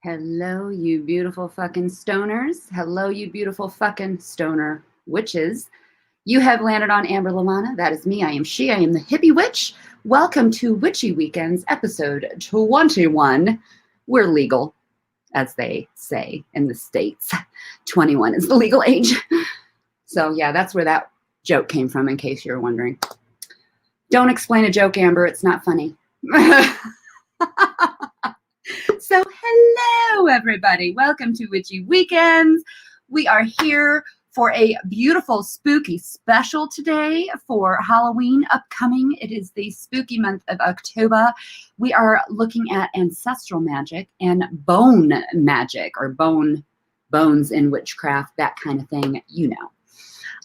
Hello, you beautiful fucking stoners. Hello, you beautiful fucking stoner witches. You have landed on Amber Lamana. That is me. I am she. I am the hippie witch. Welcome to Witchy Weekends, episode 21. We're legal, as they say in the States. 21 is the legal age. So yeah, that's where that joke came from, in case you're wondering. Don't explain a joke, Amber. It's not funny. So hello, everybody. Welcome to Witchy Weekends. We are here for a beautiful spooky special today for Halloween upcoming. It is the spooky month of October. We are looking at ancestral magic and bone magic, or bones in witchcraft, that kind of thing, you know.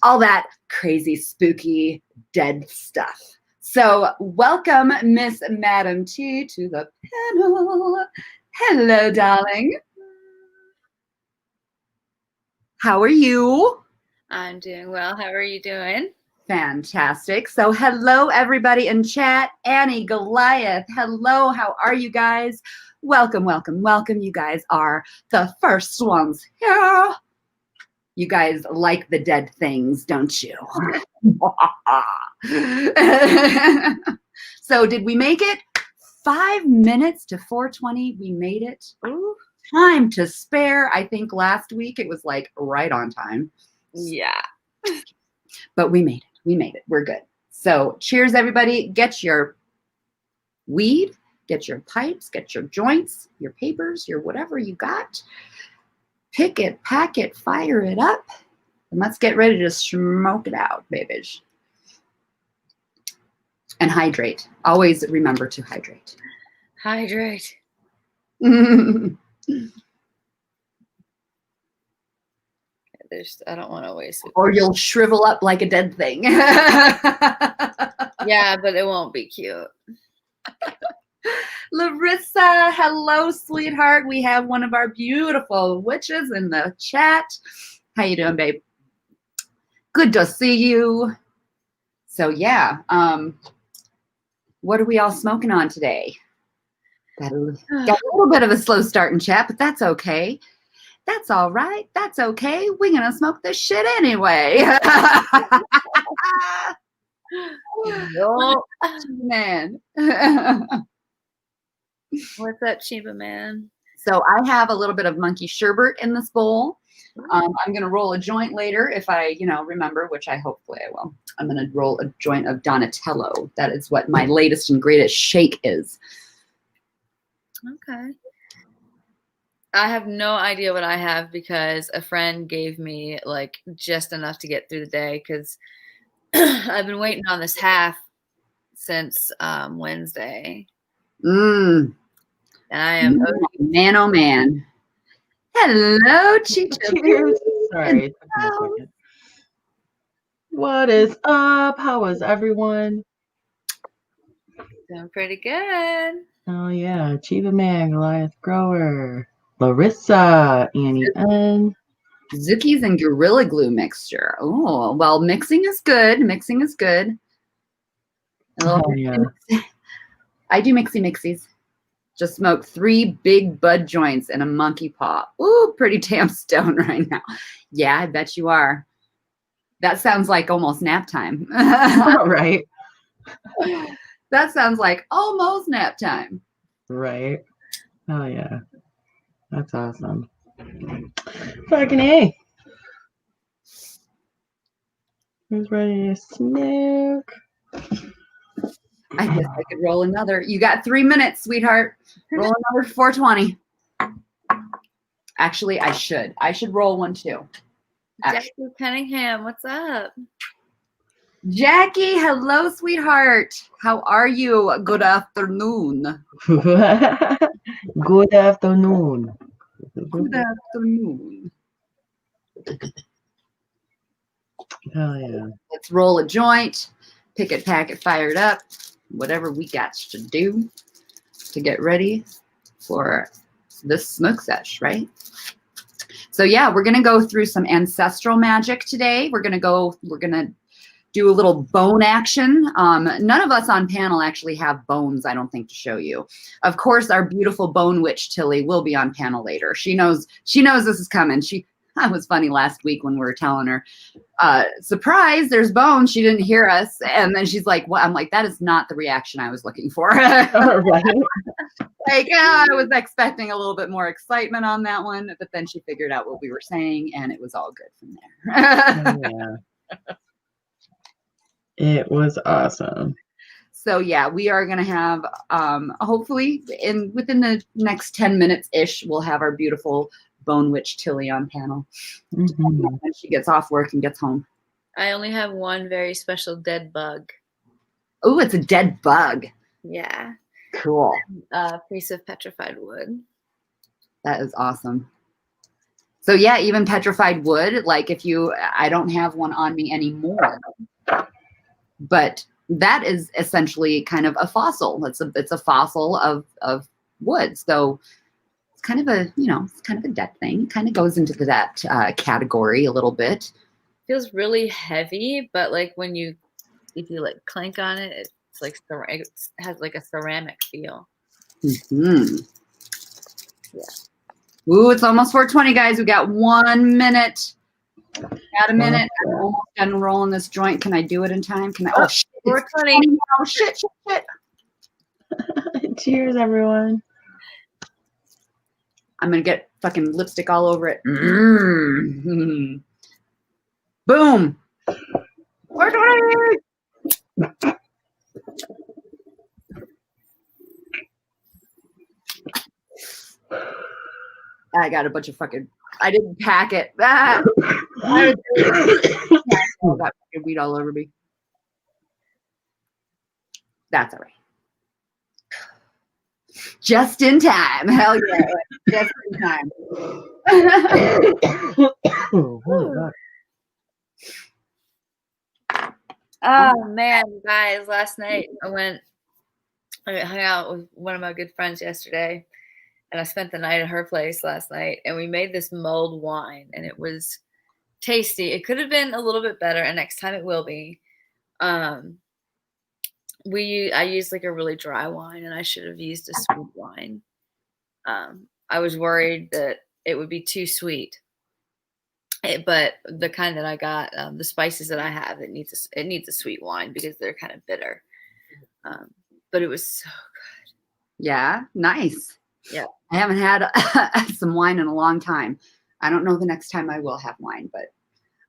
All that crazy, spooky, dead stuff. So welcome, Miss Madam T, to the panel. Hello, darling. How are you? I'm doing well. How are you doing? Fantastic. So hello, everybody in chat. Annie, Goliath, hello. How are you guys? Welcome, welcome, welcome. You guys are the first ones here. You guys like the dead things, don't you? So did we make it? 5 minutes to 4:20. We made it. Ooh, time to spare. I think last week it was like right on time. Yeah. But we made it. We made it. We're good. So cheers, everybody. Get your weed, get your pipes, get your joints, your papers, your whatever you got. Pick it, pack it, fire it up, and let's get ready to smoke it out, babies. And hydrate. Always remember to hydrate. Hydrate. I don't want to waste it. Or you'll shrivel up like a dead thing. Yeah, but it won't be cute. Larissa, hello, sweetheart. We have one of our beautiful witches in the chat. How you doing, babe? Good to see you. So yeah, what are we all smoking on today? Got a little bit of a slow start in chat, but that's okay. That's all right. That's okay. We're gonna smoke this shit anyway. No. Man. What's up, Chiba Man? So I have a little bit of monkey sherbet in this bowl. I'm going to roll a joint later if I, remember, which hopefully I will. I'm going to roll a joint of Donatello. That is what my latest and greatest shake is. Okay. I have no idea what I have because a friend gave me like just enough to get through the day because I've been waiting on this half since Wednesday. And I am man, oh man. Hello, Chicha. Sorry. What is up? How is everyone? Doing pretty good. Oh yeah, Chiba Man, Goliath Grower, Larissa, Annie N. Zookies and Gorilla Glue mixture. Oh, well, mixing is good. Mixing is good. Yeah. I do mixies. Just smoked 3 big bud joints and a monkey paw. Ooh, pretty damn stoned right now. Yeah, I bet you are. That sounds like almost nap time. Right. That sounds like almost nap time. Right. Oh yeah. That's awesome. Fucking A. Who's ready to smoke? I guess I could roll another. You got 3 minutes, sweetheart. Roll another 420. Actually, I should. I should roll one too. Jackie Cunningham, what's up? Jackie, hello, sweetheart. How are you? Good afternoon. Good afternoon. Good afternoon. Hell yeah. Let's roll a joint. Pick it, pack it, fire it up. Whatever we got to do to get ready for this smoke sesh, right? So yeah, we're gonna go through some ancestral magic today. We're gonna do a little bone action. None of us on panel actually have bones, I don't think, to show you. Of course, our beautiful bone witch Tilly will be on panel later. She knows this is coming. That was funny last week when we were telling her, surprise, there's bones. She didn't hear us. And then she's like, well, I'm like, that is not the reaction I was looking for. Right. Like, I was expecting a little bit more excitement on that one, but then she figured out what we were saying and it was all good from there. Yeah. It was awesome. So yeah, we are going to have, hopefully within the next 10 minutes ish, we'll have our beautiful Bone Witch Tilly on panel when she gets off work and gets home. I only have one very special dead bug. Oh, it's a dead bug. Yeah. Cool. A piece of petrified wood. That is awesome. So yeah, even petrified wood, like I don't have one on me anymore, but that is essentially kind of a fossil. It's a fossil of wood. So it's kind of a, it's kind of a dead thing. It kind of goes into that category a little bit. Feels really heavy, but like if you like clank on it, it's like it has like a ceramic feel. Mm-hmm. Yeah. Ooh, it's almost 4:20, guys. We got 1 minute. Got a minute. I'm almost done rolling this joint. Can I do it in time? Can I? Oh shit! 4:20. Oh shit! Cheers, everyone. I'm gonna get fucking lipstick all over it. Mm-hmm. Boom. 4:20. I got a bunch of I didn't pack it. I got fucking weed all over me. That's all right. Just in time. Hell yeah. Just in time. Oh man, guys, last night I hung out with one of my good friends yesterday, and I spent the night at her place last night, and we made this mulled wine, and it was tasty. It could have been a little bit better, and next time it will be. I used like a really dry wine, and I should have used a sweet wine. I was worried that it would be too sweet. But the kind that I got, the spices that I have, it needs a sweet wine because they're kind of bitter. But it was so good. Yeah, nice. Yeah, I haven't had some wine in a long time. I don't know the next time I will have wine, but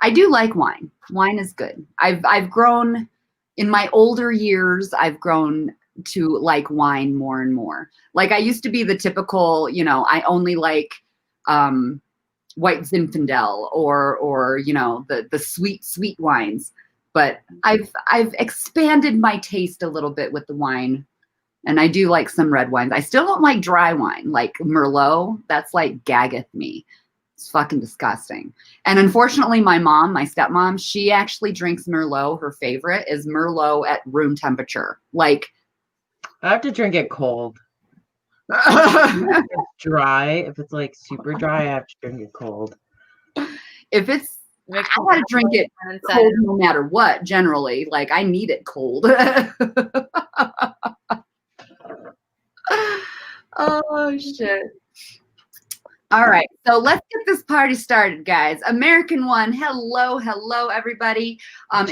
I do like wine. Wine is good. I've grown in my older years. I've grown to like wine more and more. Like I used to be the typical, I only like white Zinfandel or the sweet wines, but I've expanded my taste a little bit with the wine, and I do like some red wines. I still don't like dry wine, like Merlot. That's like gaggeth me. It's fucking disgusting. And unfortunately, my stepmom, she actually drinks Merlot. Her favorite is Merlot at room temperature. Like I have to drink it cold. If it's dry, if it's like super dry, I have to drink it cold. If it's, I gotta drink it cold no matter what, generally. Like I need it cold. Oh shit. All right, so let's get this party started, guys. American one, hello everybody. Like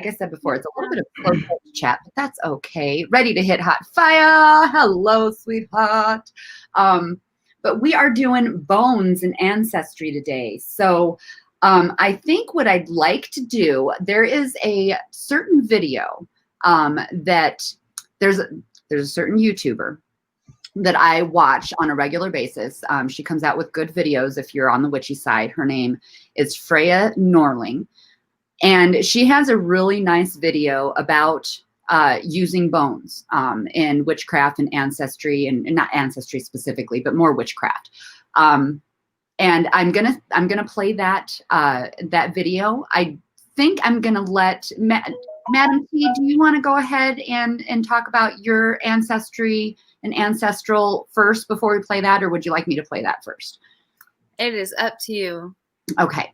I said before, it's a little bit of close chat, but that's okay. Ready to hit hot fire. Hello, sweetheart. But we are doing bones and ancestry today. So I think what I'd like to do, there is a certain video that there's a certain YouTuber that I watch on a regular basis. She comes out with good videos if you're on the witchy side. Her name is Freya Norling. And she has a really nice video about using bones in witchcraft and ancestry, and not ancestry specifically, but more witchcraft. And I'm gonna play that video. I think I'm gonna let Madam T, do you want to go ahead and talk about your ancestry and ancestral first before we play that, or would you like me to play that first? It is up to you. Okay.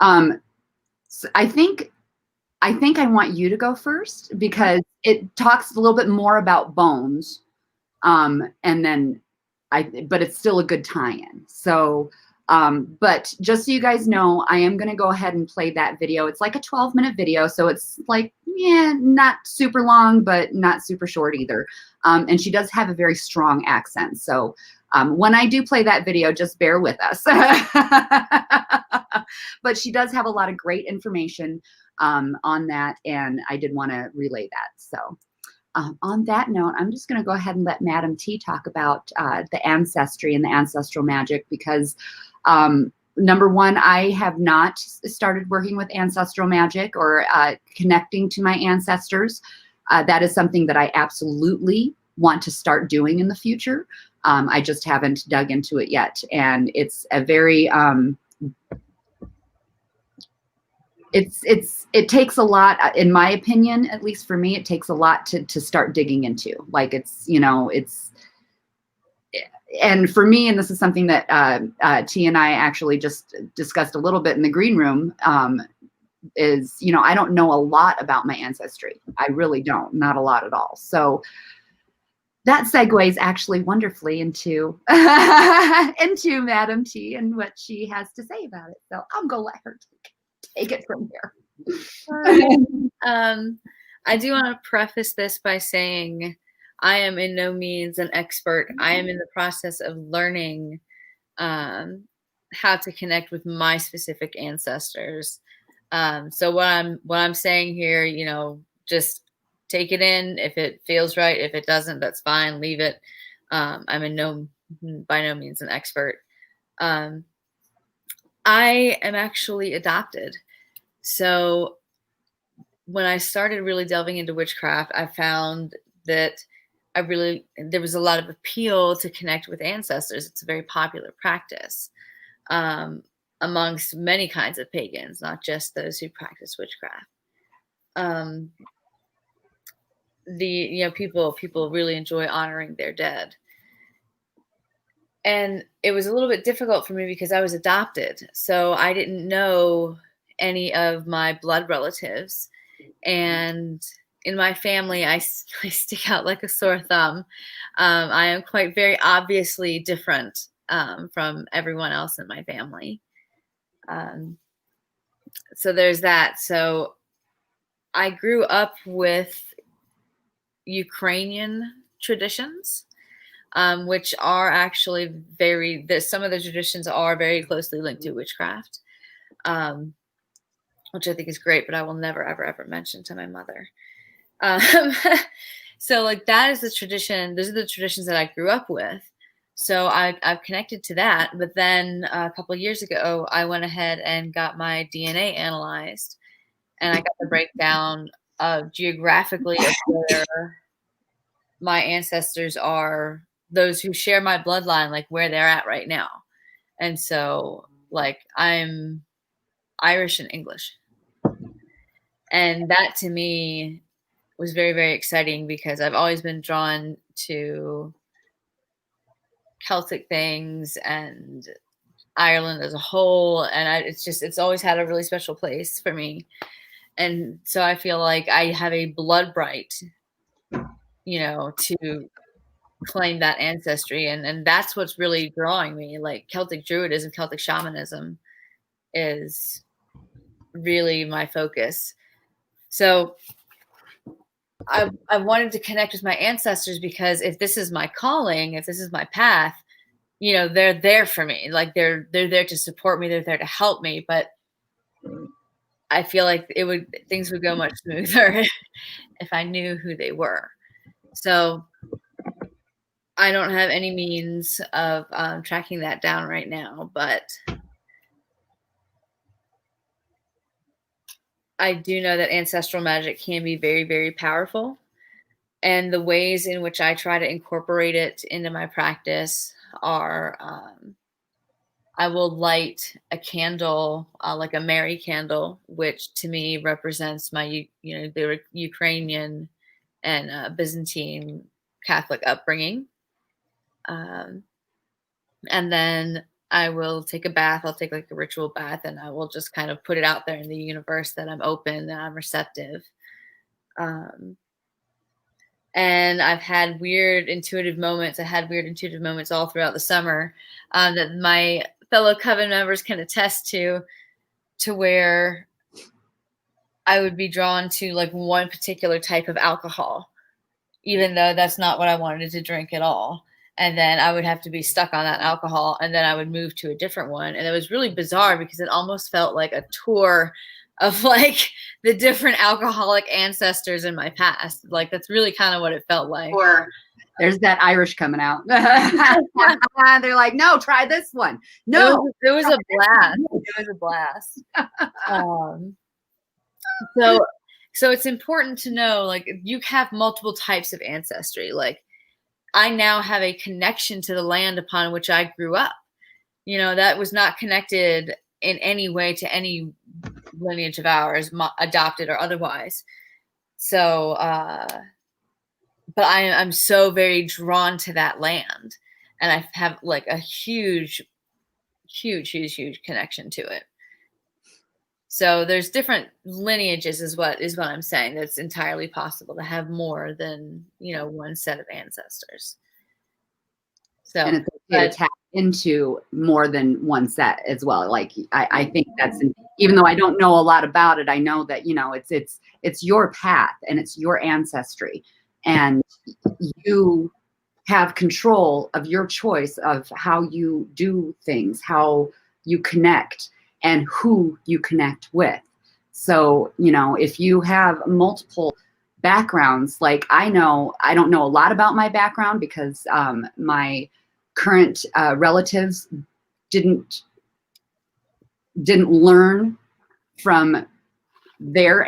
So I think I think I want you to go first because it talks a little bit more about bones. And then but it's still a good tie-in. So, but just so you guys know, I am going to go ahead and play that video. It's like a 12-minute video. So it's like, yeah, not super long, but not super short either. And she does have a very strong accent. So when I do play that video, just bear with us. But she does have a lot of great information on that. And I did want to relay that. So on that note, I'm just going to go ahead and let Madam T talk about the ancestry and the ancestral magic because number one, I have not started working with ancestral magic or connecting to my ancestors. That is something that I absolutely want to start doing in the future. I just haven't dug into it yet. And it's a very, it takes a lot, in my opinion, at least for me, it takes a lot to start digging into. Like it's, you know, and for me, and this is something that T and I actually just discussed a little bit in the green room, is, you know, I don't know a lot about my ancestry. I really don't, not a lot at all. So that segues actually wonderfully into into Madam T and what she has to say about it. So I'm gonna let her take it from here. I do want to preface this by saying I am in no means an expert. I am in the process of learning how to connect with my specific ancestors. So what I'm saying here, you know, just take it in. If it feels right, if it doesn't, that's fine. Leave it. I'm by no means an expert. I am actually adopted. So when I started really delving into witchcraft, I found that there was a lot of appeal to connect with ancestors. It's a very popular practice amongst many kinds of pagans, not just those who practice witchcraft. People really enjoy honoring their dead. And it was a little bit difficult for me because I was adopted. So I didn't know any of my blood relatives. And in my family, I stick out like a sore thumb. I am quite very obviously different from everyone else in my family. So there's that. So I grew up with Ukrainian traditions, which are actually some of the traditions are very closely linked to witchcraft, which I think is great, but I will never, ever, ever mention to my mother. So like that is the tradition. Those are the traditions that I grew up with. So I've connected to that. But then a couple of years ago, I went ahead and got my DNA analyzed, and I got the breakdown of geographically of where my ancestors are, those who share my bloodline, like where they're at right now. And so like I'm Irish and English. And that to me was very, very exciting because I've always been drawn to Celtic things and Ireland as a whole. And it's always had a really special place for me. And so I feel like I have a blood right, you know, to claim that ancestry. And that's what's really drawing me. Like Celtic Druidism, Celtic shamanism is really my focus. So I wanted to connect with my ancestors because if this is my calling, if this is my path, you know, they're there for me. Like they're there to support me. They're there to help me. But I feel like things would go much smoother if I knew who they were. So I don't have any means of tracking that down right now, but I do know that ancestral magic can be very, very powerful. And the ways in which I try to incorporate it into my practice are I will light a candle, like a Mary candle, which to me represents my, the Ukrainian and Byzantine Catholic upbringing. And then I will take a bath. I'll take like a ritual bath, and I will just kind of put it out there in the universe that I'm open, that I'm receptive. And I've had weird intuitive moments. I had weird intuitive moments all throughout the summer that my fellow coven members can attest to where I would be drawn to like one particular type of alcohol, even though that's not what I wanted to drink at all. And then I would have to be stuck on that alcohol, and then I would move to a different one. And it was really bizarre because it almost felt like a tour of like the different alcoholic ancestors in my past. Like that's really kind of what it felt like. Or there's that Irish coming out. They're like, no, try this one. No, it was a blast. It was a blast. So it's important to know, like, you have multiple types of ancestry. Like, I now have a connection to the land upon which I grew up. You know, that was not connected in any way to any lineage of ours, adopted or otherwise. So, but I'm so very drawn to that land, and I have like a huge connection to it. So there's different lineages is what I'm saying. That's entirely possible to have more than, you know, one set of ancestors. So and it's okay to tap into more than one set as well. Like I think that's, even though I don't know a lot about it, I know that, you know, it's your path and it's your ancestry, and you have control of your choice of how you do things, how you connect, and who you connect with. So, you know, if you have multiple backgrounds, like I don't know a lot about my background because my current relatives didn't learn from their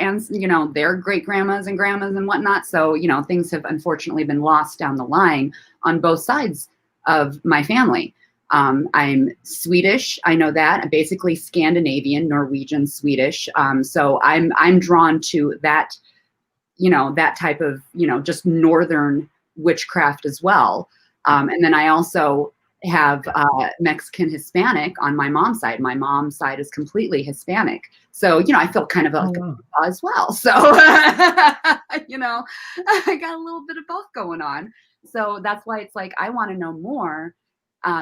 their great grandmas and grandmas and whatnot. So, you know, things have unfortunately been lost down the line on both sides of my family. I'm Swedish. I know that. I'm basically Scandinavian, Norwegian, Swedish. So I'm drawn to that, you know, that type of, you know, just northern witchcraft as well. And then I also have Mexican Hispanic on my mom's side. My mom's side is completely Hispanic. So, you know, I feel kind of like as well. So, you know, I got a little bit of both going on. So that's why it's like, I want to know more.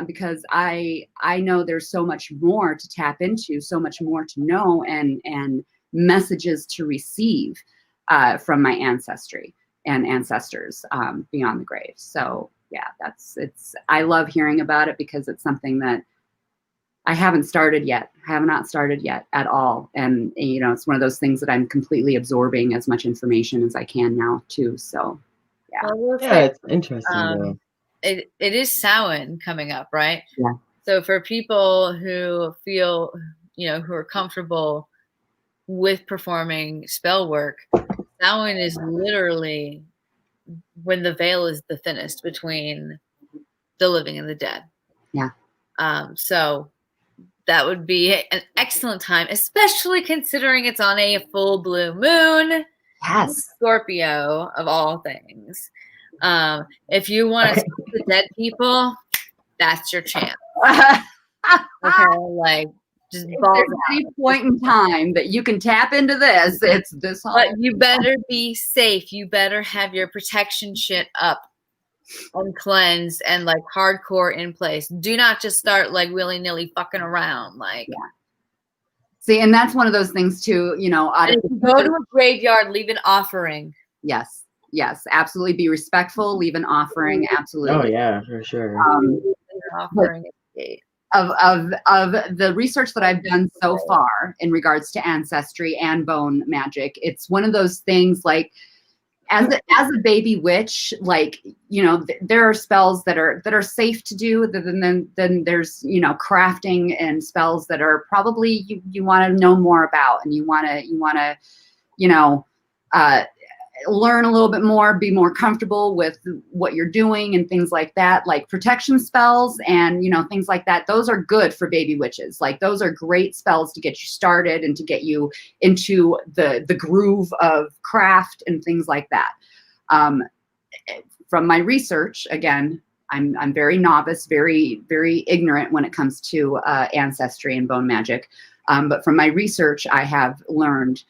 Because I know there's so much more to tap into, so much more to know, and messages to receive from my ancestry and ancestors beyond the grave. So yeah, I love hearing about it because it's something that I haven't started yet. I have not started yet at all. And, you know, it's one of those things that I'm completely absorbing as much information as I can now too. So yeah. Yeah, it's interesting though. It is Samhain coming up, right? Yeah. So for people who feel, you know, who are comfortable with performing spell work, Samhain is literally when the veil is the thinnest between the living and the dead. Yeah. So that would be an excellent time, especially considering it's on a full blue moon. Yes. Scorpio of all things. If you want to see the dead people, that's your chance. Okay, like just balls at any point in time that you can tap into this, it's this. But you better be safe. You better have your protection shit up and cleansed and like hardcore in place. Do not just start like willy-nilly fucking around. Like, yeah. See, and that's one of those things too. You know, if you go to a graveyard, leave an offering. Yes. Yes, absolutely. Be respectful. Leave an offering. Absolutely. Oh yeah, for sure. Offering of the research that I've done so far in regards to ancestry and bone magic, it's one of those things like, as a baby witch, like, you know, there are spells that are safe to do. Then there's, you know, crafting and spells that are probably you want to know more about, and you want to, you know, learn a little bit more, be more comfortable with what you're doing and things like that, like protection spells and, you know, things like that. Those are good for baby witches. Like those are great spells to get you started and to get you into the groove of craft and things like that. From my research, again, I'm very novice, very, very ignorant when it comes to ancestry and bone magic. But from my research, I have learned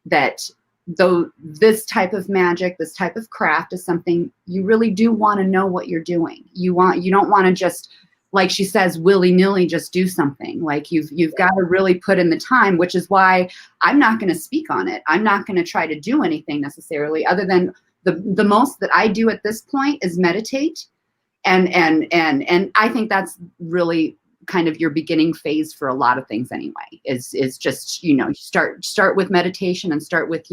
that though this type of magic, this type of craft is something you really do want to know what you're doing. You don't want to just, like she says, willy-nilly just do something. Like you've got to really put in the time, which is why I'm not going to speak on it. I'm not going to try to do anything necessarily other than the most that I do at this point is meditate. And I think that's really kind of your beginning phase for a lot of things anyway, is just, start with meditation and start with,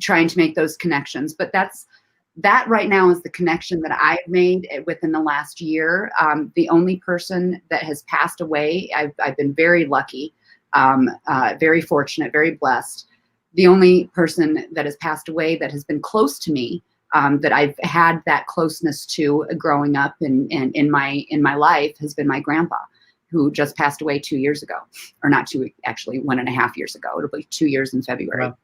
trying to make those connections. But that right now is the connection that I've made within the last year. The only person that has passed away, I've been very lucky, very fortunate, very blessed. The only person that has passed away that has been close to me, that I've had that closeness to growing up and in my life has been my grandpa, who just passed away 2 years ago, or not two, actually 1.5 years ago. It'll be 2 years in February. Wow.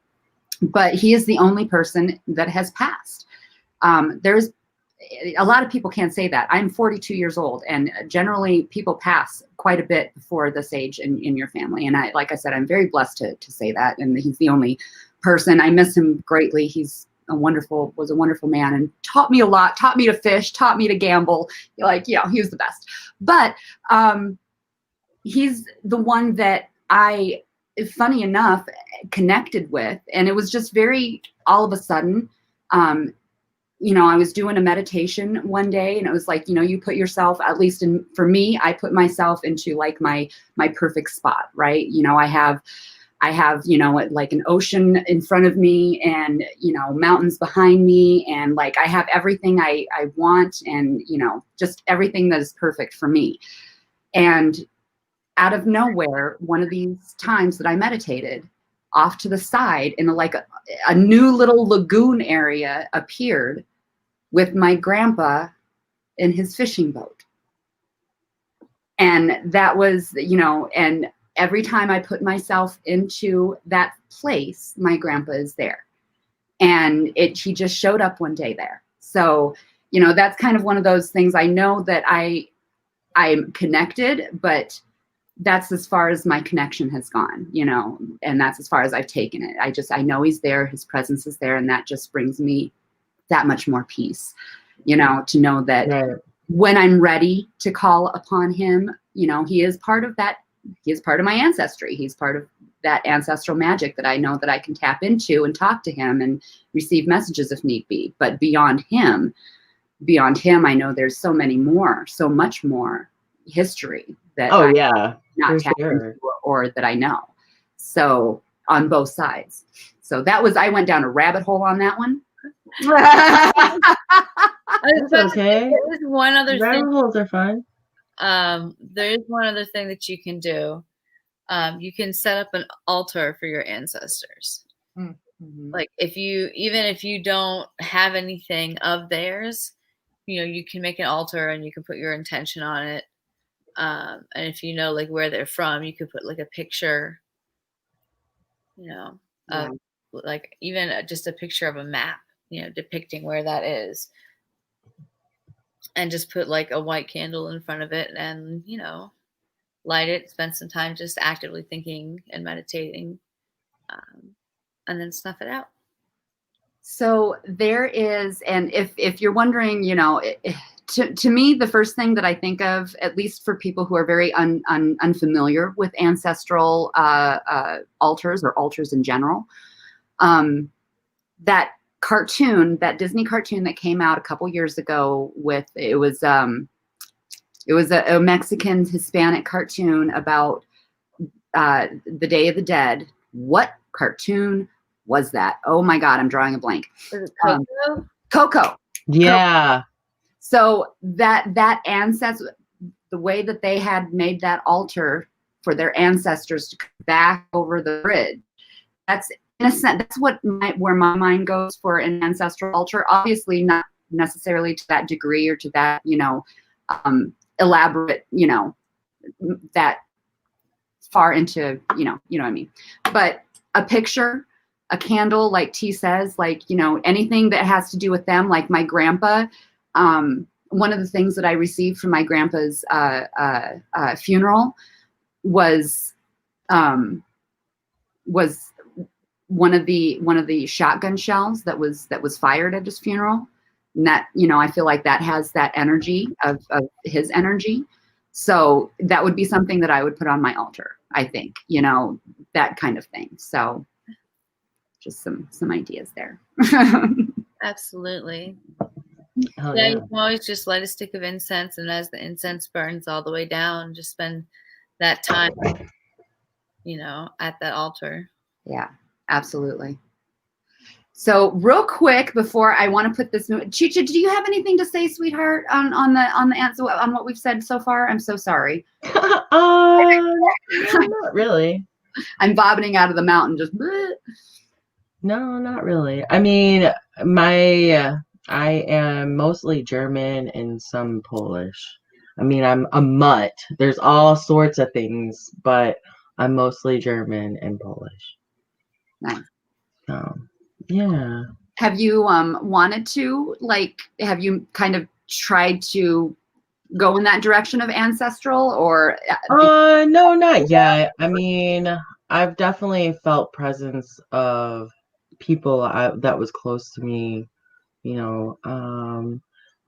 But he is the only person that has passed. There's a lot of people can't say that. I'm 42 years old, and generally people pass quite a bit before this age in your family. And like I said, I'm very blessed to say that. And he's the only person. I miss him greatly. He's was a wonderful man and taught me a lot, taught me to fish, taught me to gamble. He was the best. But he's the one that I, funny enough, connected with. And it was just very, all of a sudden, I was doing a meditation one day, and it was like, you put yourself, at least for me, I put myself into like my perfect spot, right? I have, like an ocean in front of me and, mountains behind me. And like, I have everything I want and, just everything that is perfect for me. And out of nowhere, one of these times that I meditated, off to the side in a new little lagoon area appeared with my grandpa in his fishing boat. And that was, and every time I put myself into that place, my grandpa is there. And he just showed up one day there. So, that's kind of one of those things. I know that I'm connected, but that's as far as my connection has gone, and that's as far as I've taken it. I know he's there, his presence is there, and that just brings me that much more peace, to know that right. When I'm ready to call upon him, he is part of that. He is part of my ancestry. He's part of that ancestral magic that I know that I can tap into and talk to him and receive messages if need be. But beyond him, I know there's so much more history that not tapped into or that I know. So on both sides. So I went down a rabbit hole on that one. That's okay. There's one other thing. Rabbit holes are fun. There is one other thing that you can do. You can set up an altar for your ancestors. Mm-hmm. Like even if you don't have anything of theirs, you can make an altar and you can put your intention on it. And if like where they're from, you could put like a picture, like even just a picture of a map, depicting where that is. And just put like a white candle in front of it and, light it, spend some time just actively thinking and meditating, and then snuff it out. So there is, and if you're wondering, to me, the first thing that I think of, at least for people who are very unfamiliar with ancestral altars or altars in general, that Disney cartoon that came out a couple years ago it was a Mexican Hispanic cartoon about the Day of the Dead. What cartoon was that? Oh my God, I'm drawing a blank. Was it Coco? Coco. Yeah. Coco. So that ancestor, the way that they had made that altar for their ancestors to come back over the bridge, that's in a sense, that's where my mind goes for an ancestral altar. Obviously, not necessarily to that degree or to that, elaborate, that far into, you know what I mean. But a picture, a candle, like T says, like, anything that has to do with them, like my grandpa. one of the things that I received from my grandpa's funeral was one of the shotgun shells that was fired at his funeral. And that, you know, I feel like that has that energy of his energy. So that would be something that I would put on my altar, I think, you know, that kind of thing. So just some ideas there. Absolutely. Oh, Yeah, you can always just light a stick of incense, and as the incense burns all the way down, just spend that time, you know, at that altar. Yeah, absolutely. So real quick before I want to put this, Chicha, do you have anything to say, sweetheart, on the answer on what we've said so far? I'm so sorry. No, not really. I'm vomiting out of the mountain, just. Bleh. No, not really. I mean, I am mostly German and some Polish. I mean, I'm a mutt. There's all sorts of things, but I'm mostly German and Polish. Nice. So, yeah. Have you wanted to, like, have you kind of tried to go in that direction of ancestral, or? No, not yet. I mean, I've definitely felt presence of people that was close to me, you know.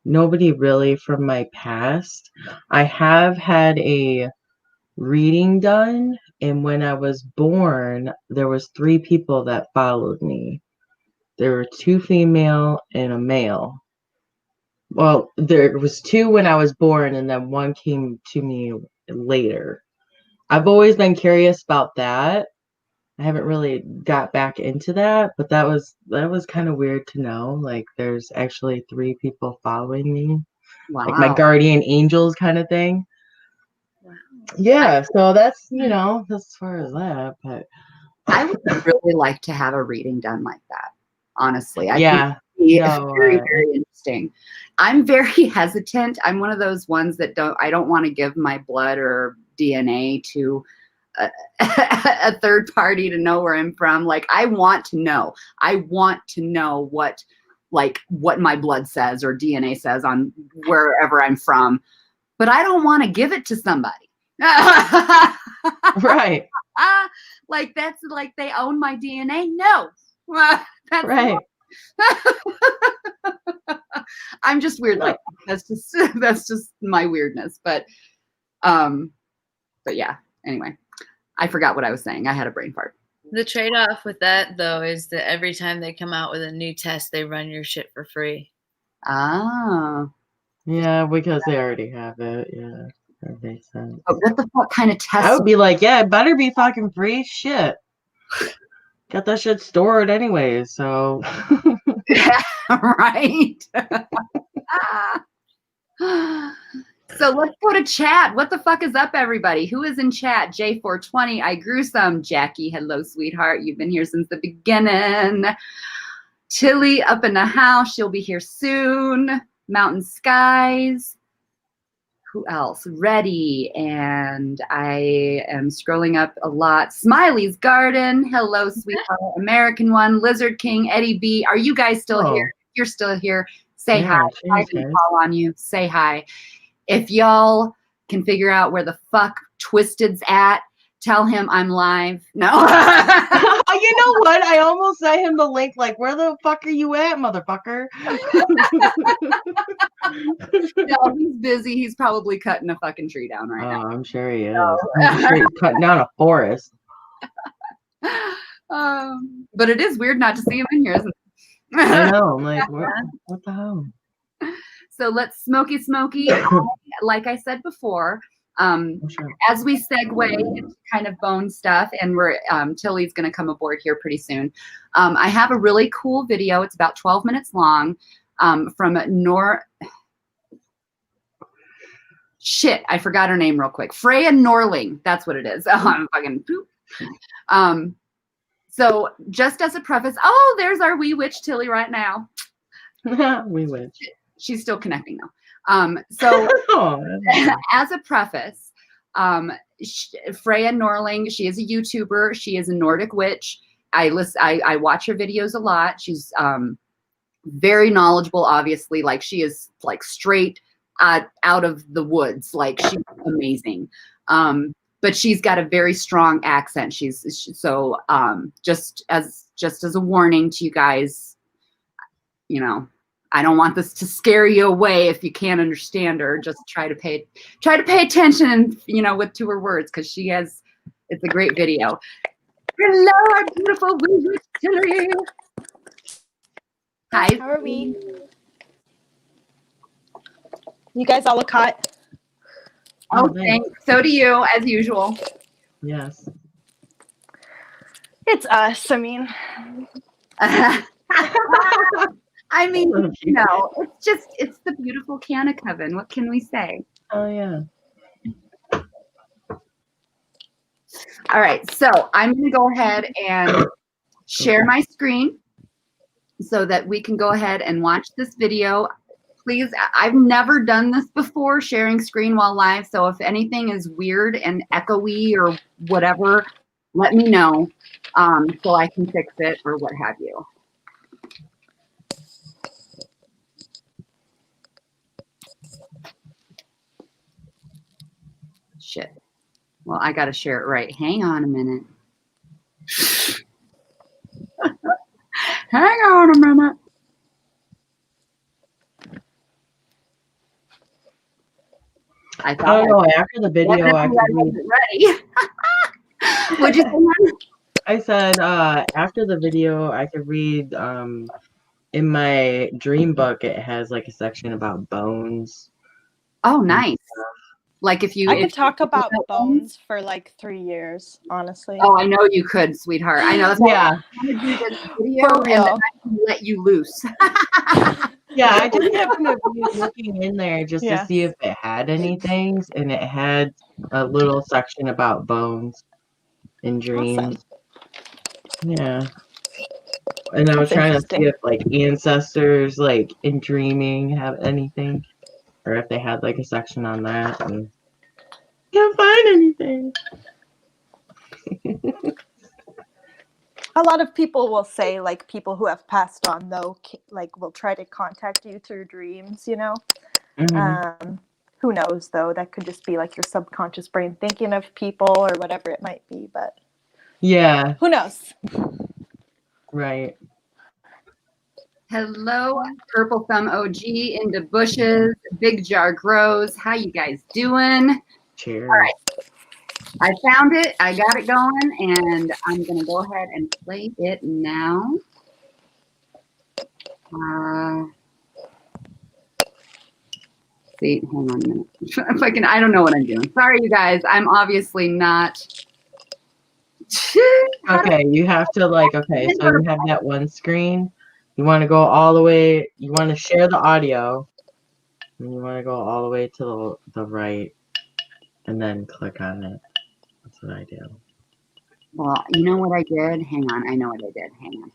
Nobody really from my past. I have had a reading done, and when I was born, there was 3 people that followed me. There were 2 female and a male. Well, there was 2 when I was born, and then 1 came to me later. I've always been curious about that. I haven't really got back into that, but that was kind of weird to know. Like, there's actually 3 people following me, Wow. like my guardian angels kind of thing. Wow. Yeah, so that's, you know, that's as far as that. But I would really like to have a reading done like that. Honestly, I yeah, think it's very, very interesting. I'm very hesitant. I'm one of those ones that I don't want to give my blood or DNA to a third party to know where I'm from. Like, I want to know. I want to know what my blood says or DNA says on wherever I'm from, but I don't want to give it to somebody. right. Like, that's like they own my DNA. No. That's Right. I'm just weird like that. That's just my weirdness. But yeah, anyway, I forgot what I was saying. I had a brain fart. The trade-off with that, though, is that every time they come out with a new test, they run your shit for free. Ah. Yeah, because they already have it. Yeah, that makes sense. But what the fuck kind of test? I would be like, yeah, it better be fucking free. Shit. Got that shit stored anyways, so. Yeah, right. So let's go to chat. What the fuck is up, everybody? Who is in chat? J420, I grew some. Jackie, hello, sweetheart. You've been here since the beginning. Tilly up in the house. She'll be here soon. Mountain Skies. Who else? Ready. And I am scrolling up a lot. Smiley's Garden. Hello, sweetheart. American One. Lizard King. Eddie B. Are you guys still here? You're still here. Say hi. I didn't call on you. Say hi. If y'all can figure out where the fuck Twisted's at, tell him I'm live. No. You know what? I almost sent him the link, like, where the fuck are you at, motherfucker? No, he's busy. He's probably cutting a fucking tree down right now. I'm sure he is. I'm sure he's cutting down a forest. But it is weird not to see him in here, isn't it? I know. I'm like, what the hell? So let's smoky. Like I said before, Sure. as we segue into kind of bone stuff, and we're Tilly's going to come aboard here pretty soon. I have a really cool video. It's about 12 minutes long from Shit, I forgot her name real quick. Freya Norling. That's what it is. Oh, I'm fucking poop. So just as a preface, oh, there's our wee witch Tilly right now. We witch. She's still connecting though. So as a preface, Freya Norling, she is a YouTuber. She is a Nordic witch. I watch her videos a lot. She's very knowledgeable, obviously. Like, she is like straight out of the woods. Like, she's amazing. But she's got a very strong accent. So just as a warning to you guys, you know, I don't want this to scare you away if you can't understand her. Just try to pay attention, you know, to her words, because it's a great video. Hello, our beautiful Witchy. Hi. How are we? You guys all look hot. Oh, thanks. So do you, as usual. Yes. It's us. I mean, I mean, you know, it's the beautiful CannaCoven. What can we say? Oh yeah. All right, so I'm going to go ahead and share my screen so that we can go ahead and watch this video. Please, I've never done this before, sharing screen while live, so if anything is weird and echoey or whatever, let me know so I can fix it or what have you. Shit. Well, I got to share it right. Hang on a minute. Hang on a minute. I don't know. After the video, I could read. Ready. What'd you say? I said after the video, I could read. In my dream book, it has like a section about bones. Oh, nice. Like if I could talk about bones for like 3 years, honestly. Oh, I know you could, sweetheart. I know. That's why I want to do this video For real. and then I can let you loose. Yeah, I just happened to be looking in there just to see if it had anything, and it had a little section about bones and dreams. Awesome. Yeah. And I was trying to see if like ancestors like in dreaming have anything, or if they had like a section on that, and can't find anything. A lot of people will say, like, people who have passed on, though, like, will try to contact you through dreams, you know? Mm-hmm. Who knows, though? That could just be, like, your subconscious brain thinking of people or whatever it might be, but... Yeah. Who knows? Right. Hello, Purple Thumb OG, Into Bushes, Big Jar Grows. How you guys doing? Cheers. All right. I found it. I got it going, and I'm going to go ahead and play it now. See, hang on a minute. I don't know what I'm doing. Sorry, you guys. I'm obviously not. Okay, you have to like, okay, so you have that one screen. You want to go all the way, you want to share the audio, and you want to go all the way to the right, and then click on it. That's what I do. Well, you know what I did? Hang on. I know what I did. Hang on.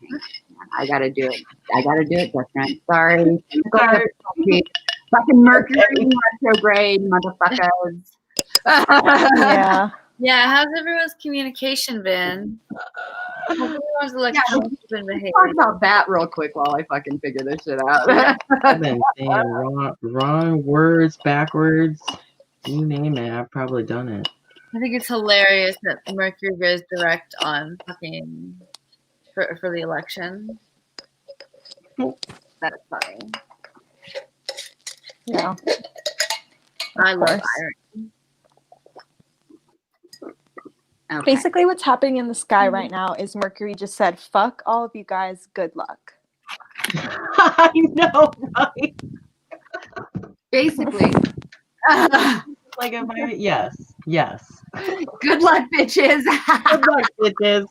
I got to do it. I got to do it different. Sorry. Fucking Mercury retrograde, motherfuckers. Yeah. Yeah, how's everyone's communication been? Everyone's electronics been behaving. Talk about that real quick while I fucking figure this shit out. I've been saying wrong words, backwards, you name it. I've probably done it. I think it's hilarious that Mercury goes direct on fucking for the election. That's funny. Yeah. I love irony. Okay. Basically, what's happening in the sky right now is Mercury just said, fuck all of you guys, good luck. I know, right? Basically. Like, if I, yes. Good luck, bitches. Good luck, bitches.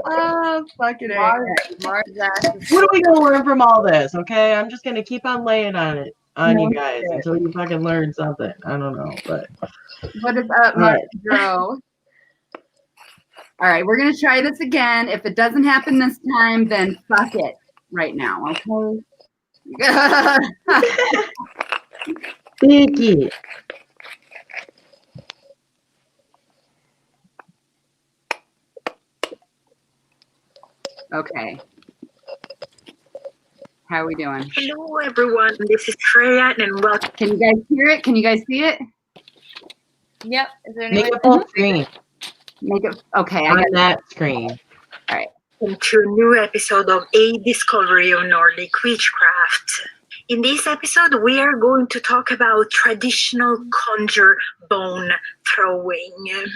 Oh, fucking Mars What are we gonna learn from all this? Okay, I'm just gonna keep on laying on it on you guys until you fucking learn something. I don't know, but what is up, Mark Grow? All right, we're gonna try this again. If it doesn't happen this time, then fuck it right now, okay? Vicky. Okay. How are we doing? Hello, everyone. This is Freya, and welcome. Can you guys hear it? Can you guys see it? Yep. Is there Make any it full screen Make it okay. I on got that screen. all right. To a new episode of A Discovery of Nordic Witchcraft. In this episode, we are going to talk about traditional conjure bone throwing.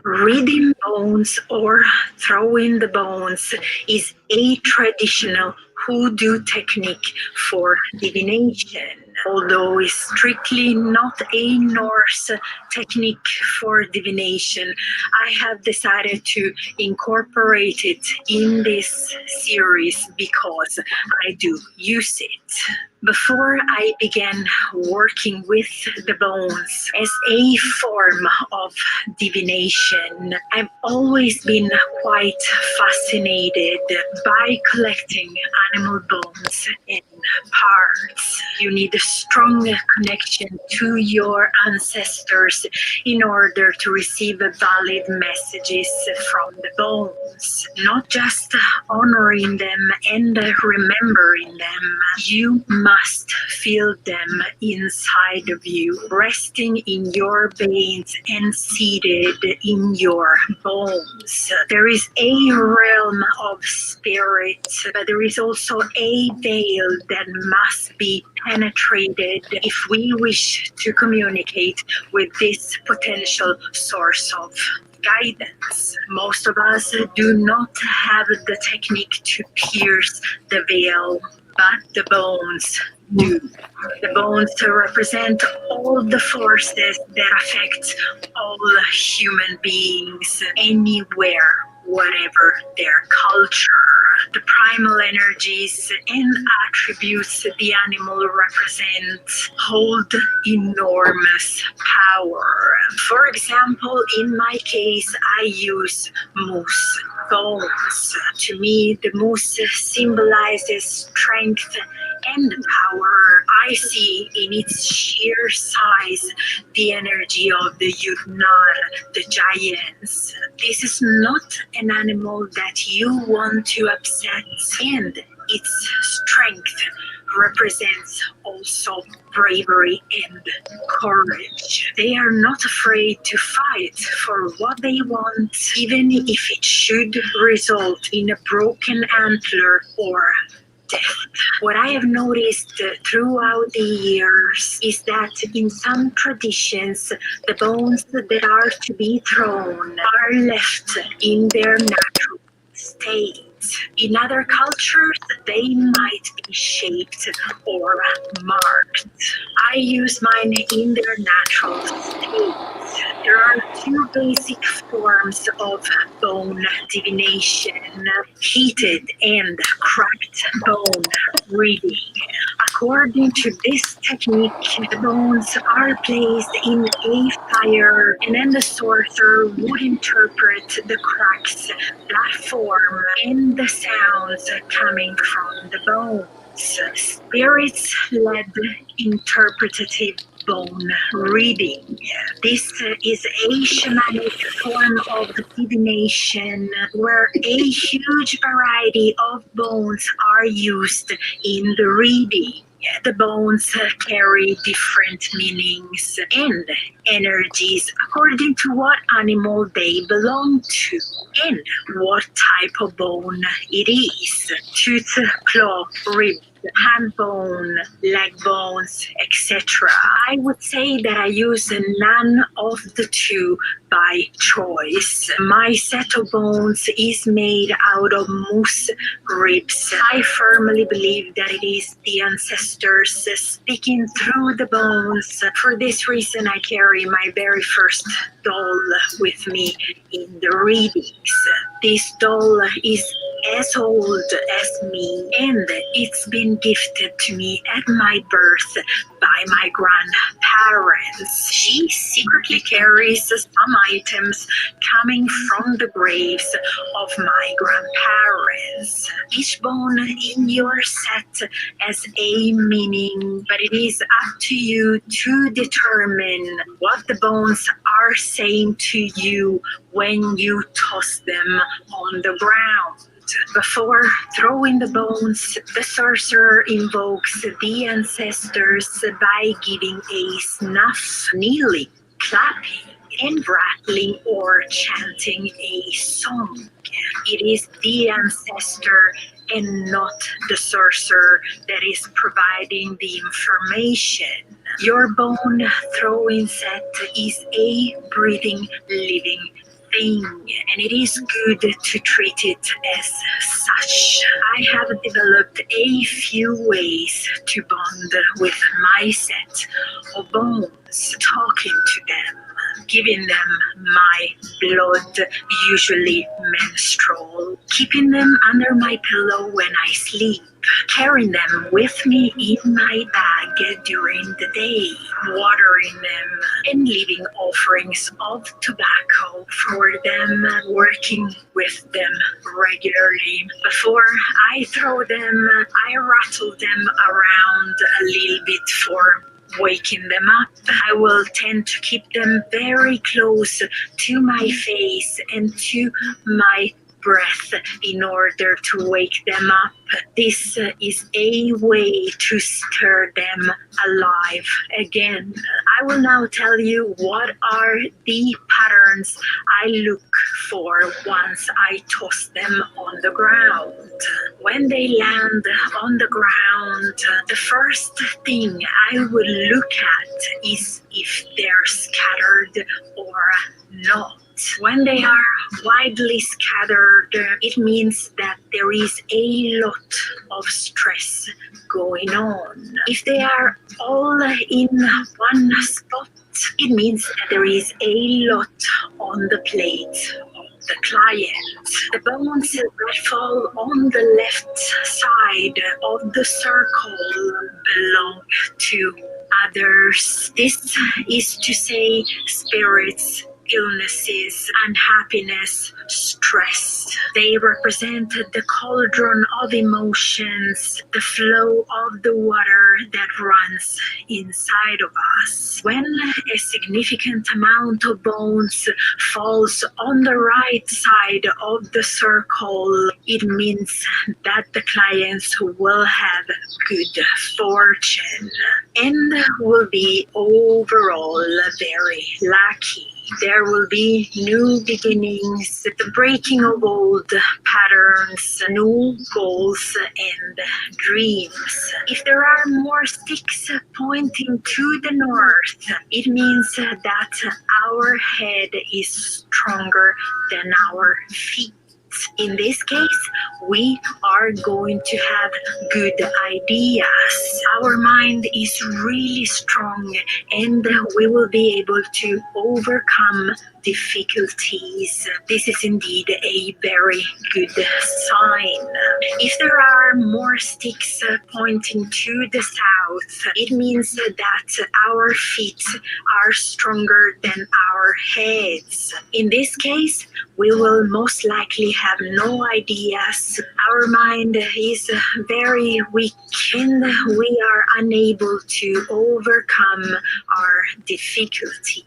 Reading bones or throwing the bones is a traditional hoodoo technique for divination. Although it's strictly not a Norse technique for divination, I have decided to incorporate it in this series because I do use it. Before I began working with the bones as a form of divination, I've always been quite fascinated by collecting animal bones and parts. You need a strong connection to your ancestors in order to receive valid messages from the bones. Not just honoring them and remembering them, you must feel them inside of you, resting in your veins and seated in your bones. There is a realm of spirit, but there is also a veil that must be penetrated if we wish to communicate with this potential source of guidance. Most of us do not have the technique to pierce the veil, but the bones do. The bones represent all the forces that affect all human beings anywhere, whatever their culture. The primal energies and attributes the animal represents hold enormous power. For example, in my case, I use moose bones. To me, the moose symbolizes strength and power. I see in its sheer size the energy of the Yutnar, the giants. This is not an animal that you want to upset, and its strength represents also bravery and courage. They are not afraid to fight for what they want, even if it should result in a broken antler or death. What I have noticed throughout the years is that in some traditions, the bones that are to be thrown are left in their natural state. In other cultures, they might be shaped or marked. I use mine in their natural state. There are two basic forms of bone divination: heated and cracked bone reading. According to this technique, the bones are placed in a fire, and then the sorcerer would interpret the cracks that form and the sounds coming from the bones. Spirits-led interpretative bone reading. This is a shamanic form of divination where a huge variety of bones are used in the reading. The bones carry different meanings and energies according to what animal they belong to and what type of bone it is. Tooth, claw, rib, hand bone, leg bones, etc. I would say that I use none of the two by choice. My set of bones is made out of moose ribs. I firmly believe that it is the ancestors speaking through the bones. For this reason, I carry my very first doll with me in the readings. This doll is as old as me, and it's been gifted to me at my birth by my grandparents. She secretly carries some items coming from the graves of my grandparents. Each bone in your set has a meaning, but it is up to you to determine what the bones are saying to you when you toss them on the ground. Before throwing the bones, the sorcerer invokes the ancestors by giving a snuff, kneeling, clapping, and rattling or chanting a song. It is the ancestor and not the sorcerer that is providing the information. Your bone throwing set is a breathing, living thing, and it is good to treat it as such. I have developed a few ways to bond with my set of bones, talking to them, giving them my blood, usually menstrual, keeping them under my pillow when I sleep, carrying them with me in my bag during the day, watering them, and leaving offerings of tobacco for them, working with them regularly. Before I throw them, I rattle them around a little bit for waking them up. I will tend to keep them very close to my face and to my breath in order to wake them up. This is a way to stir them alive again. I will now tell you what are the patterns I look for once I toss them on the ground. When they land on the ground, the first thing I would look at is if they're scattered or not. When they are widely scattered, it means that there is a lot of stress going on. If they are all in one spot, it means that there is a lot on the plate of the client. The bones that fall on the left side of the circle belong to others. This is to say spirits, illnesses, unhappiness, stress. They represent the cauldron of emotions, the flow of the water that runs inside of us. When a significant amount of bones falls on the right side of the circle, it means that the clients will have good fortune and will be overall very lucky. There will be new beginnings, the breaking of old patterns, new goals and dreams. If there are more sticks pointing to the north, it means that our head is stronger than our feet. In this case, we are going to have good ideas. Our mind is really strong and we will be able to overcome difficulties. This is indeed a very good sign. If there are more sticks pointing to the south, it means that our feet are stronger than our heads. In this case, we will most likely have no ideas. Our mind is very weak and we are unable to overcome our difficulties.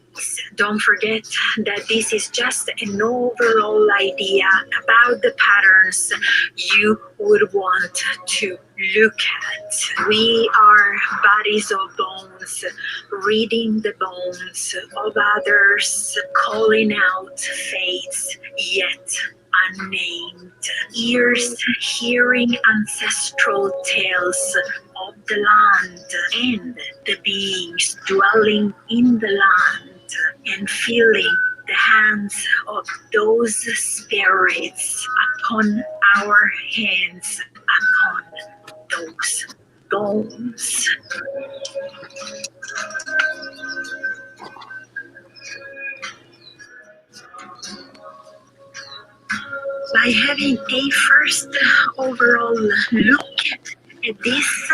Don't forget that this is just an overall idea about the patterns you would want to look at. We are bodies of bones, reading the bones of others, calling out fates yet unnamed. Ears hearing ancestral tales of the land and the beings dwelling in the land, and feeling the hands of those spirits upon our hands, upon those bones. By having a first overall look at this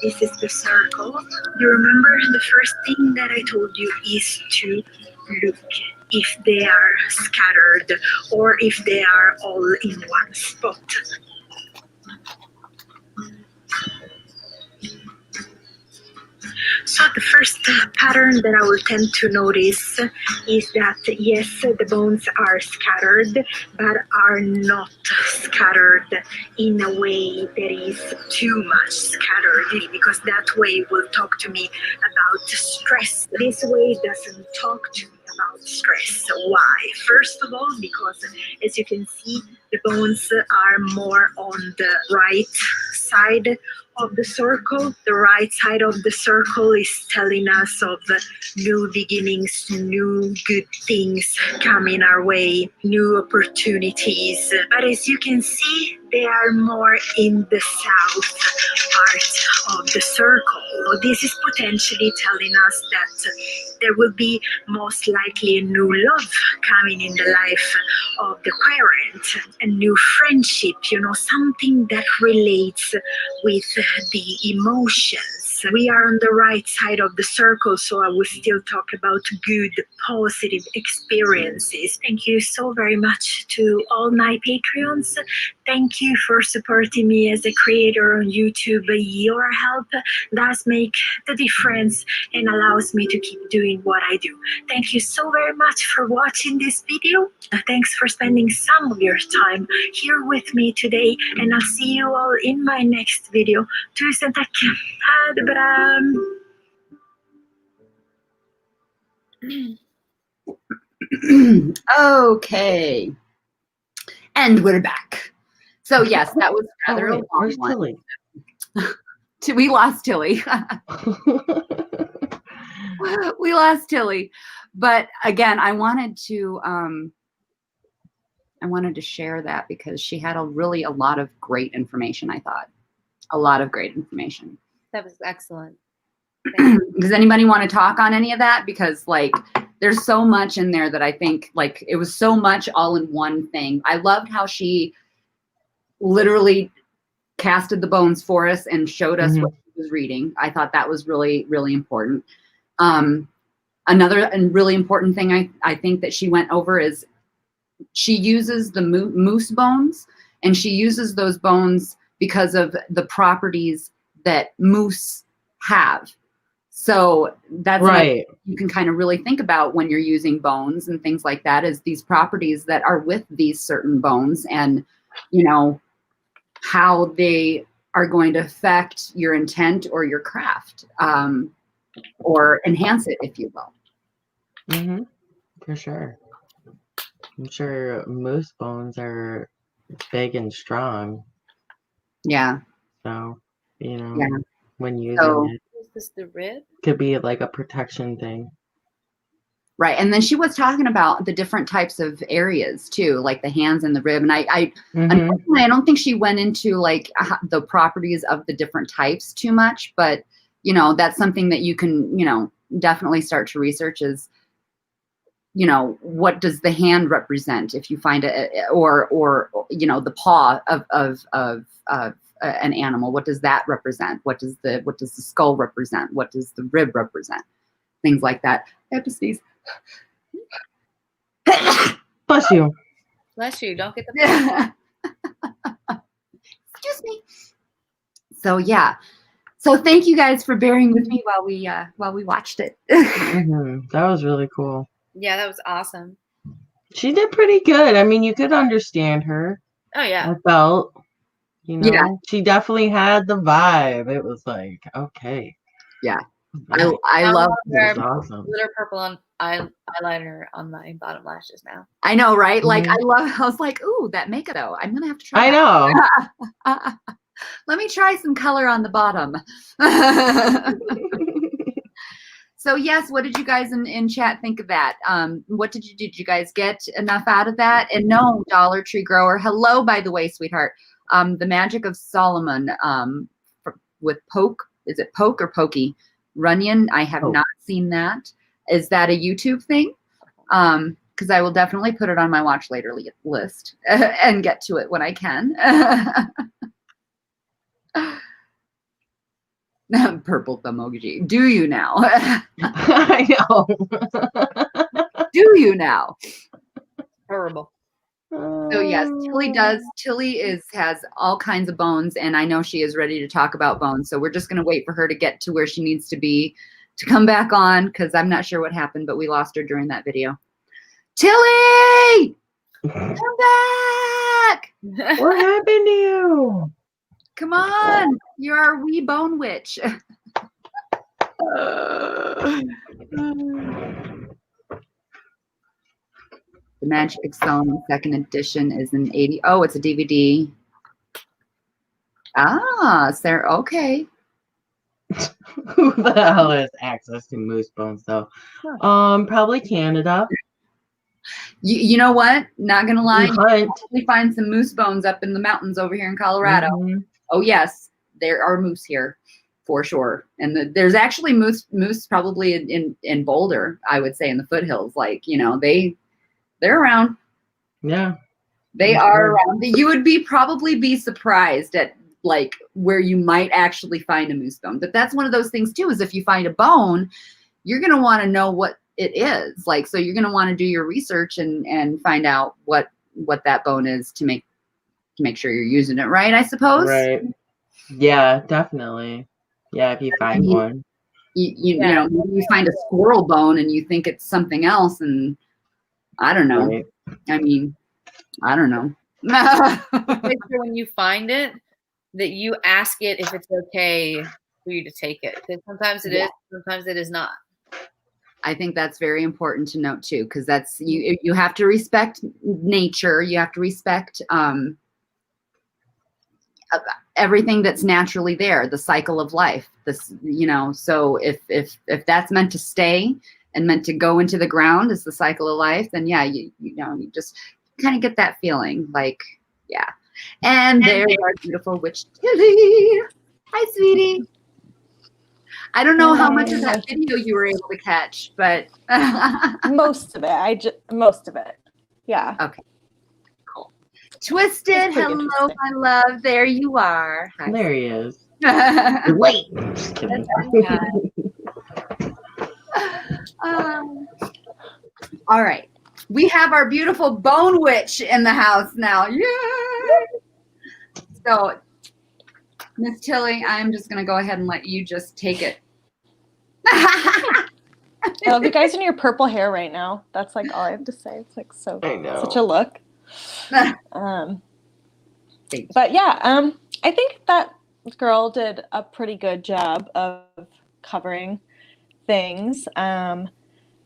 is the circle. You remember the first thing that I told you is to look if they are scattered or if they are all in one spot. So the first pattern that I will tend to notice is that yes, the bones are scattered, but are not scattered in a way that is too much scattered, because that way will talk to me about stress. This way doesn't talk to me about stress. Why? First of all, because as you can see, the bones are more on the right side of the circle. The right side of the circle is telling us of new beginnings, new good things coming our way, new opportunities. But as you can see, they are more in the south part of the circle. This is potentially telling us that there will be most likely a new love coming in the life of the parent, a new friendship, something that relates with the emotions. We are on the right side of the circle, so I will still talk about good, positive experiences. Thank you so very much to all my Patreons. Thank you for supporting me as a creator on YouTube. Your help does make the difference and allows me to keep doing what I do. Thank you so very much for watching this video. Thanks for spending some of your time here with me today, and I'll see you all in my next video. Tusen tack. Ha det bra. Okay. And we're back. So yes, that was rather a long where's one. Tilly? We lost Tilly. We lost Tilly. But again, I wanted to share that because she had a lot of great information, I thought. A lot of great information. That was excellent. Does anybody want to talk on any of that? Because there's so much in there that I think it was so much all in one thing. I loved how she literally casted the bones for us and showed us what she was reading. I thought that was really, really important. Another and really important thing I think that she went over is she uses the moose bones, and she uses those bones because of the properties that moose have. So that's right. You can kind of really think about when you're using bones and things like that, is these properties that are with these certain bones, and how they are going to affect your intent or your craft, or enhance it, if you will. For sure. I'm sure moose bones are big and strong. Yeah. So, Yeah. when using it. Is this the rib? Could be like a protection thing. Right. And then she was talking about the different types of areas too, like the hands and the rib. And unfortunately, I don't think she went into the properties of the different types too much, but that's something that you can, definitely start to research is, what does the hand represent if you find or the paw of an animal, what does that represent? What does the skull represent? What does the rib represent? Things like that. I have to sneeze. Bless you. Bless you. Don't get the Excuse me. So yeah. So thank you guys for bearing with me while we watched it. That was really cool. Yeah, that was awesome. She did pretty good. I mean, you could understand her. Oh yeah. I felt, Yeah. she definitely had the vibe. It was like, okay. Yeah. I love That's awesome. glitter purple on eyeliner on my bottom lashes now. I know, right? Like Mhm. I was like, ooh, that makeup though. I'm gonna have to try I that. know. Let me try some color on the bottom. So yes, what did you guys in chat think of that? What did you guys get enough out of that? And no, Dollar Tree Grower. Hello, by the way, sweetheart. The Magic of Solomon with Poke. Is it Poke or Pokey? Runyon. I have not seen that. Is that a YouTube thing? Because I will definitely put it on my watch later list and get to it when I can. Purple emoji. Do you now? I know. Do you now? Horrible. So yes, Tilly has all kinds of bones, and I know she is ready to talk about bones. So we're just gonna wait for her to get to where she needs to be to come back on, because I'm not sure what happened, but we lost her during that video. Tilly, come back! What happened to you? Come on, you're our wee bone witch. The Magic of Solomon second edition is an 80. Oh, it's a DVD. Ah, Sarah. Okay. Who the hell has access to moose bones though? Probably Canada. You know what? Not gonna lie, You hunt. we find some moose bones up in the mountains over here in Colorado. Mhm. Oh yes, there are moose here for sure, and there's actually moose probably in Boulder. I would say in the foothills. Like they're around. Yeah. They I'm are sure. around. You would probably be surprised at like where you might actually find a moose bone. But that's one of those things too, is if you find a bone, you're going to want to know what it is. Like, so you're going to want to do your research and find out what that bone is to make sure you're using it right, I suppose. Right. Yeah, definitely. Yeah, if you find one. You know, maybe you find a squirrel bone and you think it's something else, and I don't know. Right. I mean, I don't know. Make sure when you find it that you ask it if it's okay for you to take it. Because sometimes it is, sometimes it is not. I think that's very important to note too, because that's you have to respect nature. You have to respect everything that's naturally there, the cycle of life. This, so if that's meant to stay and meant to go into the ground as the cycle of life, then yeah, you just kind of get that feeling like, yeah. And there's our beautiful witch Tilly. Hi, sweetie. I don't know how much of that video you were able to catch, but most of it. Most of it. Yeah. Okay. Cool. Twisted, hello, my love. There you are. Hi. There he is. You're late. Just kidding. All right. We have our beautiful bone witch in the house now. Yay! So, Miss Tilly, I'm just going to go ahead and let you just take it. I love you guys in your purple hair right now. That's like all I have to say. It's like such a look. But yeah, I think that girl did a pretty good job of covering things.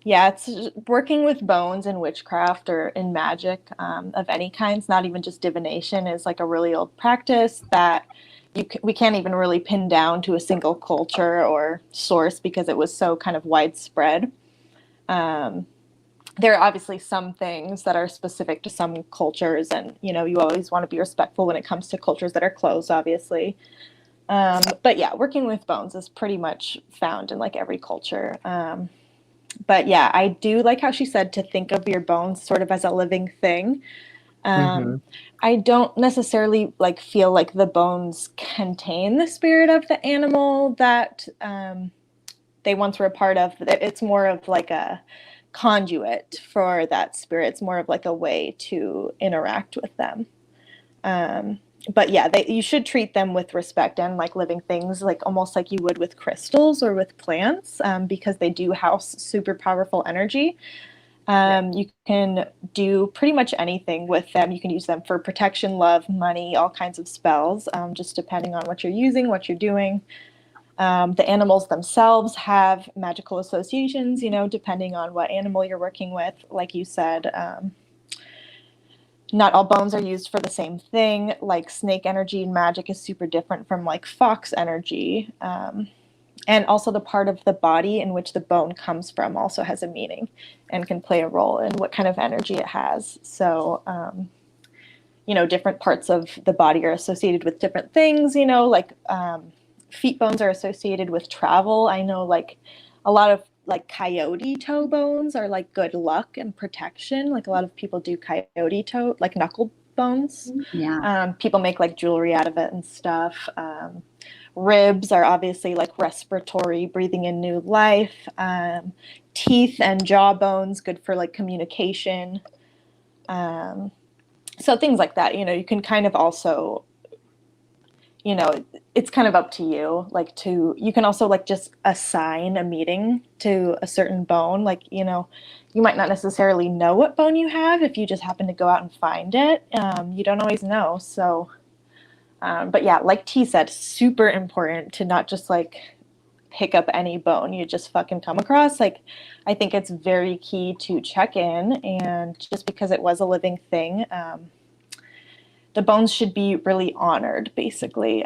Yeah, it's working with bones in witchcraft or in magic of any kinds, not even just divination, is like a really old practice that we can't even really pin down to a single culture or source because it was so kind of widespread. There are obviously some things that are specific to some cultures, and you always want to be respectful when it comes to cultures that are closed, obviously. But yeah, working with bones is pretty much found in like every culture. But yeah, I do like how she said to think of your bones sort of as a living thing. I don't necessarily feel like the bones contain the spirit of the animal that they once were a part of. It's more of like a conduit for that spirit. It's more of like a way to interact with them. But yeah, you should treat them with respect and like living things, like almost like you would with crystals or with plants, because they do house super powerful energy. You can do pretty much anything with them. You can use them for protection, love, money, all kinds of spells, just depending on what you're using, what you're doing. The animals themselves have magical associations, depending on what animal you're working with. Like you said, not all bones are used for the same thing. Like snake energy and magic is super different from like fox energy. And also the part of the body in which the bone comes from also has a meaning and can play a role in what kind of energy it has. So, different parts of the body are associated with different things, like feet bones are associated with travel. I know like a lot of like coyote toe bones are like good luck and protection. Like a lot of people do coyote toe, like knuckle bones. Yeah. People make like jewelry out of it and stuff. Ribs are obviously like respiratory, breathing in new life. Teeth and jaw bones, good for like communication. So things like that, you can kind of also, it's kind of up to you, you can also like just assign a meeting to a certain bone. Like, you might not necessarily know what bone you have if you just happen to go out and find it. You don't always know. So, but yeah, like T said, super important to not just like pick up any bone you just fucking come across. Like, I think it's very key to check in, and just because it was a living thing, the bones should be really honored, basically.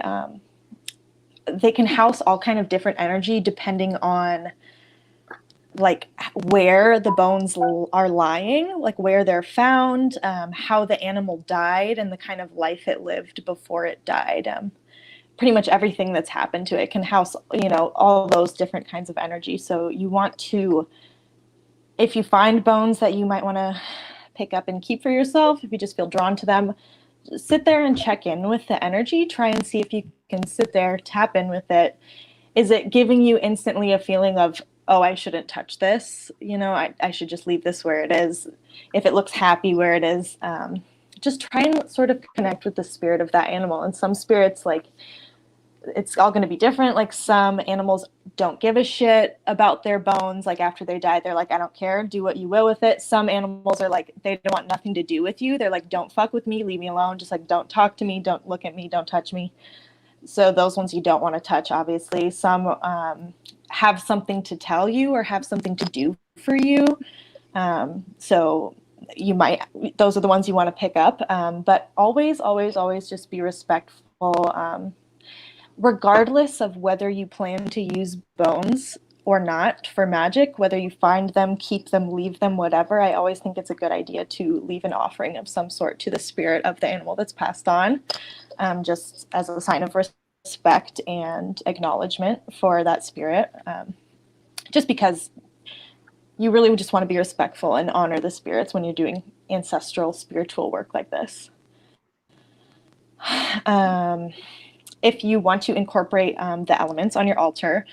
They can house all kind of different energy depending on like where the bones are lying, like where they're found, how the animal died, and the kind of life it lived before it died. Pretty much everything that's happened to it can house, all those different kinds of energy. So you want to, if you find bones that you might want to pick up and keep for yourself, if you just feel drawn to them, sit there and check in with the energy. Try and see if you can sit there, tap in with it. Is it giving you instantly a feeling of, oh, I shouldn't touch this? I should just leave this where it is. If it looks happy where it is, just try and sort of connect with the spirit of that animal. And some spirits, like, it's all going to be different. Like some animals don't give a shit about their bones. Like after they die, they're like, I don't care, do what you will with it. Some animals are like, they don't want nothing to do with you. They're like, don't fuck with me, leave me alone. Just like, don't talk to me, don't look at me, don't touch me. So those ones you don't want to touch, obviously. Some have something to tell you or have something to do for you. So those are the ones you want to pick up. But always, always, always just be respectful. Regardless of whether you plan to use bones or not for magic, whether you find them, keep them, leave them, whatever, I always think it's a good idea to leave an offering of some sort to the spirit of the animal that's passed on, just as a sign of respect and acknowledgement for that spirit, just because you really just want to be respectful and honor the spirits when you're doing ancestral spiritual work like this. If you want to incorporate the elements on your altar,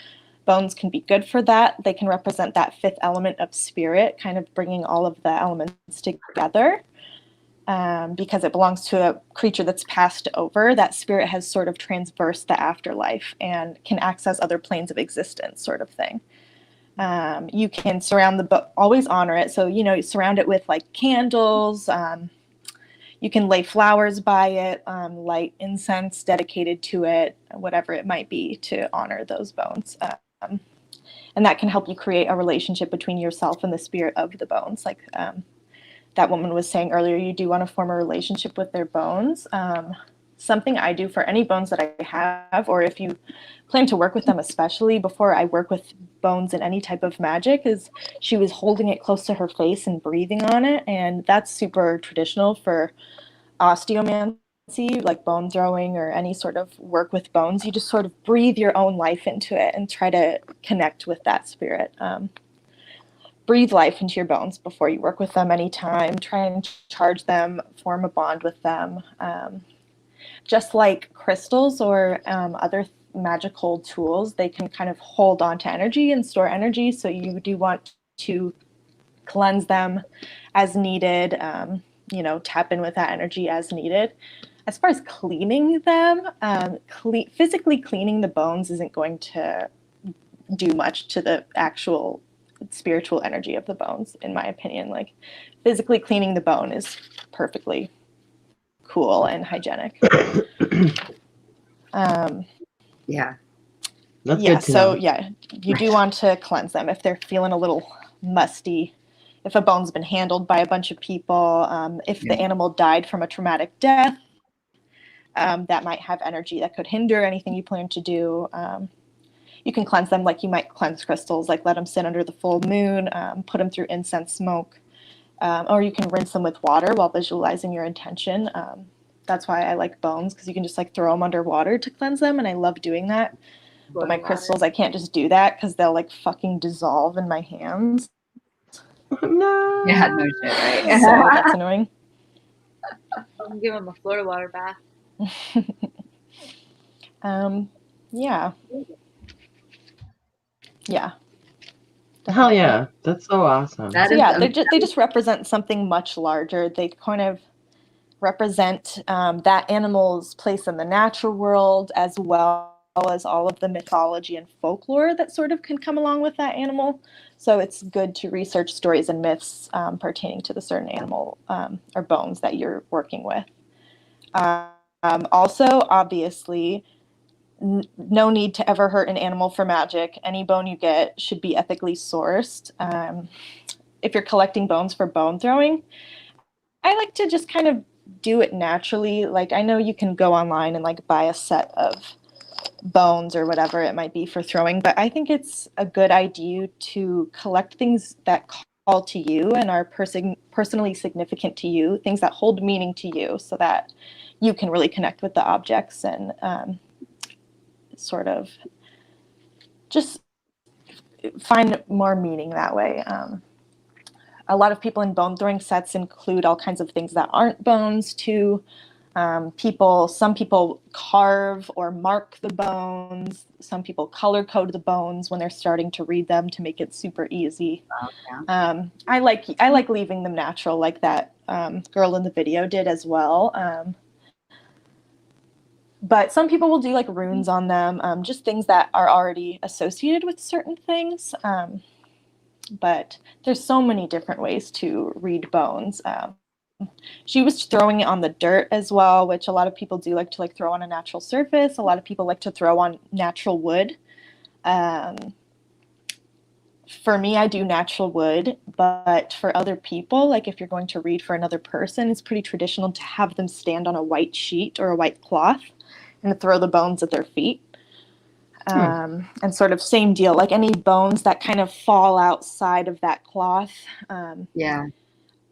bones can be good for that. They can represent that fifth element of spirit, kind of bringing all of the elements together. Because it belongs to a creature that's passed over, that spirit has sort of transversed the afterlife and can access other planes of existence, sort of thing. You can surround always honor it. So, you surround it with like candles. You can lay flowers by it, light incense dedicated to it, whatever it might be to honor those bones. And that can help you create a relationship between yourself and the spirit of the bones. Like that woman was saying earlier, you do want to form a relationship with their bones. Something I do for any bones that I have, or if you plan to work with them, especially before I work with bones in any type of magic, is she was holding it close to her face and breathing on it. And that's super traditional for osteomancy, like bone throwing or any sort of work with bones. You just sort of breathe your own life into it and try to connect with that spirit. Breathe life into your bones before you work with them anytime. Try and charge them, form a bond with them. Just like crystals or other magical tools, they can kind of hold on to energy and store energy. So you do want to cleanse them as needed, tap in with that energy as needed. As far as cleaning them, physically cleaning the bones isn't going to do much to the actual spiritual energy of the bones, in my opinion. Like physically cleaning the bone is perfectly cool and hygienic. Yeah. That's Yeah, good to so know. yeah, you do want to cleanse them if they're feeling a little musty. If a bone's been handled by a bunch of people, if the animal died from a traumatic death, that might have energy that could hinder anything you plan to do. You can cleanse them like you might cleanse crystals, like let them sit under the full moon, put them through incense smoke, or you can rinse them with water while visualizing your intention. That's why I like bones, because you can just like throw them under water to cleanse them, and I love doing that. But my crystals, I can't just do that because they'll like fucking dissolve in my hands. No. Yeah, no shit, right? So that's annoying. I'm give them a Florida water bath. Yeah. Yeah. Hell yeah, that's so awesome. That So is yeah, they just represent something much larger. They kind of represent that animal's place in the natural world, as well as all of the mythology and folklore that sort of can come along with that animal. So it's good to research stories and myths pertaining to the certain animal or bones that you're working with. Also, obviously, no need to ever hurt an animal for magic. Any bone you get should be ethically sourced. If you're collecting bones for bone throwing, I like to just kind of do it naturally. Like, I know you can go online and like buy a set of bones or whatever it might be for throwing, but I think it's a good idea to collect things that call to you and are personally significant to you, things that hold meaning to you, so that you can really connect with the objects and sort of just find more meaning that way. A lot of people in bone throwing sets include all kinds of things that aren't bones too. Some people carve or mark the bones. Some people color code the bones when they're starting to read them to make it super easy. I like leaving them natural, like that girl in the video did as well. But some people will do like runes on them, just things that are already associated with certain things. But there's so many different ways to read bones. She was throwing it on the dirt as well, which a lot of people do like to like throw on a natural surface. A lot of people like to throw on natural wood. For me, I do natural wood, but for other people, like if you're going to read for another person, it's pretty traditional to have them stand on a white sheet or a white cloth and throw the bones at their feet. And sort of same deal, like any bones that kind of fall outside of that cloth. Yeah.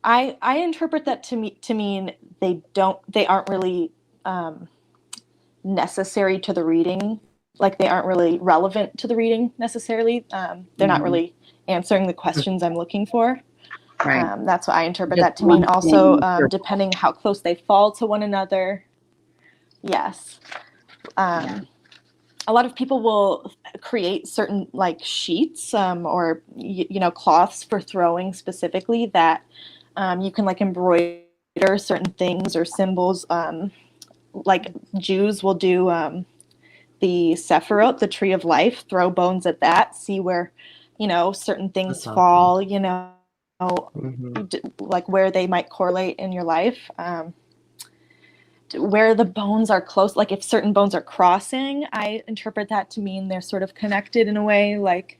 I interpret that to mean they aren't really necessary to the reading. Like they aren't really relevant to the reading necessarily. They're not really answering the questions I'm looking for. Right. That's what I interpret Just that to mean. one Also, thing. depending how close they fall to one another. Yes. A lot of people will create certain like sheets or cloths for throwing specifically that you can like embroider certain things or symbols. Like Jews will do the Sephiroth, the tree of life, throw bones at that, see where certain things That's fall, awesome. like where they might correlate in your life. Where the bones are close, like if certain bones are crossing, I interpret that to mean they're sort of connected in a way. Like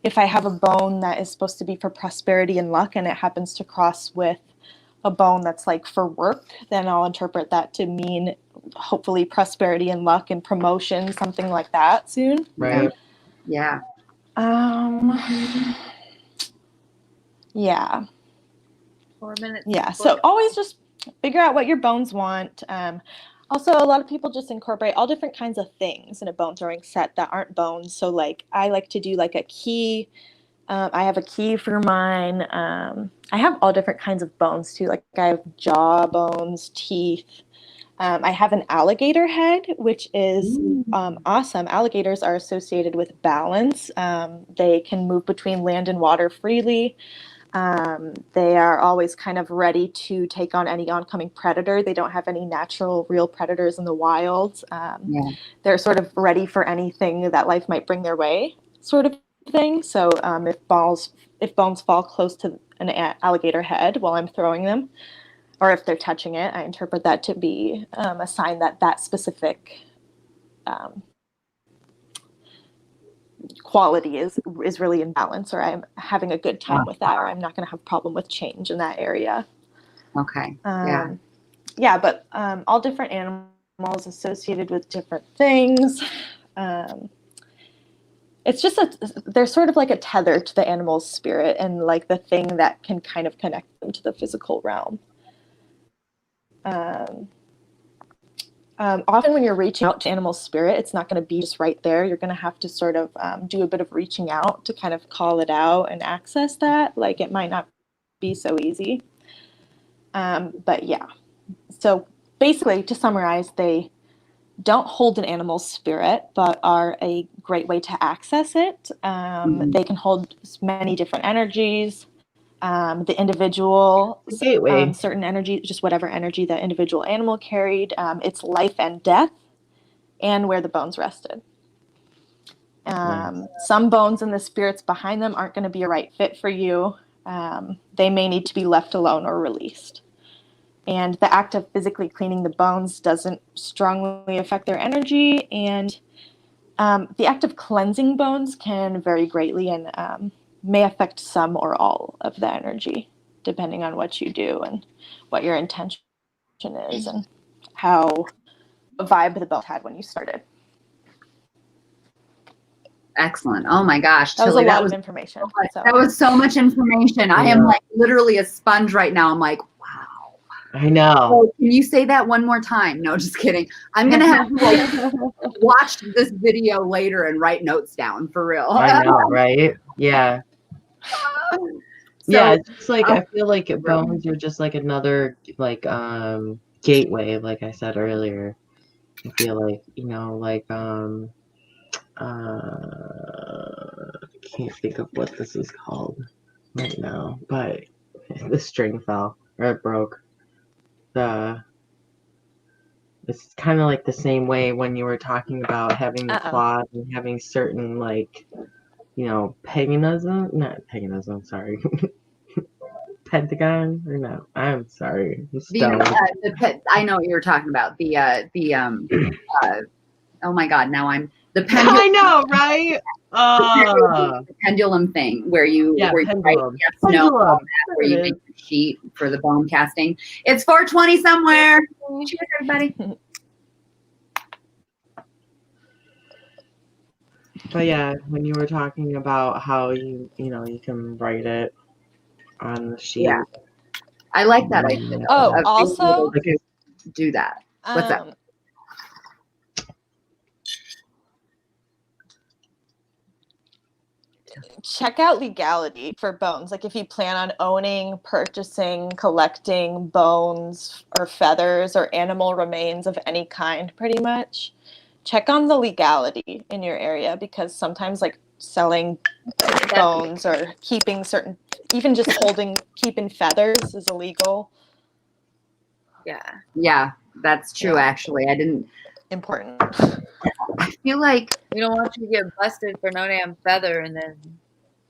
if I have a bone that is supposed to be for prosperity and luck and it happens to cross with a bone that's like for work, then I'll interpret that to mean hopefully prosperity and luck and promotion, something like that soon. Right. Yeah. Yeah. 4 minutes. Yeah. So always just figure out what your bones want. Also, a lot of people just incorporate all different kinds of things in a bone throwing set that aren't bones. So like I like to do like a key. I have a key for mine. I have all different kinds of bones too. Like I have jaw bones, teeth. I have an alligator head, which is awesome. Alligators are associated with balance. They can move between land and water freely. They are always kind of ready to take on any oncoming predator. They don't have any natural, real predators in the wild. They're sort of ready for anything that life might bring their way, sort of thing. So if bones fall close to an alligator head while I'm throwing them, or if they're touching it, I interpret that to be a sign that that specific quality is really in balance, or I'm having a good time with that, or I'm not going to have a problem with change in that area. Okay. Yeah, but all different animals associated with different things. It's just they're sort of like a tether to the animal's spirit and like the thing that can kind of connect them to the physical realm. Often when you're reaching out to animal spirit, it's not going to be just right there. You're going to have to sort of do a bit of reaching out to kind of call it out and access that. Like it might not be so easy. But yeah. So basically, to summarize, they don't hold an animal's spirit, but are a great way to access it. They can hold many different energies. The individual, certain energy, just whatever energy that individual animal carried, its life and death, and where the bones rested. Some bones and the spirits behind them aren't going to be a right fit for you. They may need to be left alone or released. And the act of physically cleaning the bones doesn't strongly affect their energy. And the act of cleansing bones can vary greatly and may affect some or all of the energy, depending on what you do and what your intention is and how vibe the bones had when you started. Excellent. Oh my gosh, that Tilly, was a lot of information. That was so much information. I am like literally a sponge right now. I'm like, wow. I know. Oh, can you say that one more time? No, just kidding. I'm gonna have to watch this video later and write notes down for real. I know, right? Yeah. Yeah, it's just like I feel like bones are just like another like gateway, like I said earlier. I feel like, can't think of what this is called right now, but the string fell or it broke. It's kind of like the same way when you were talking about having the claws and having certain paganism, not paganism, sorry. Pentagon or no? I'm sorry. I know what you were talking about. Oh my God! Now I'm the pendulum. I know, right? The pendulum thing where you pendulum. Where you make the sheet for the bone casting. It's 4:20 somewhere. Cheers, everybody. But yeah, when you were talking about how you can write it on the sheet. Yeah. I like that idea. Also do that. What's up? Check out legality for bones. Like if you plan on owning, purchasing, collecting bones or feathers or animal remains of any kind, pretty much, check on the legality in your area, because sometimes like selling bones or keeping certain, even just keeping feathers is illegal. Yeah, that's true. Actually, I didn't. Important. I feel like we don't want you to get busted for no damn feather and then.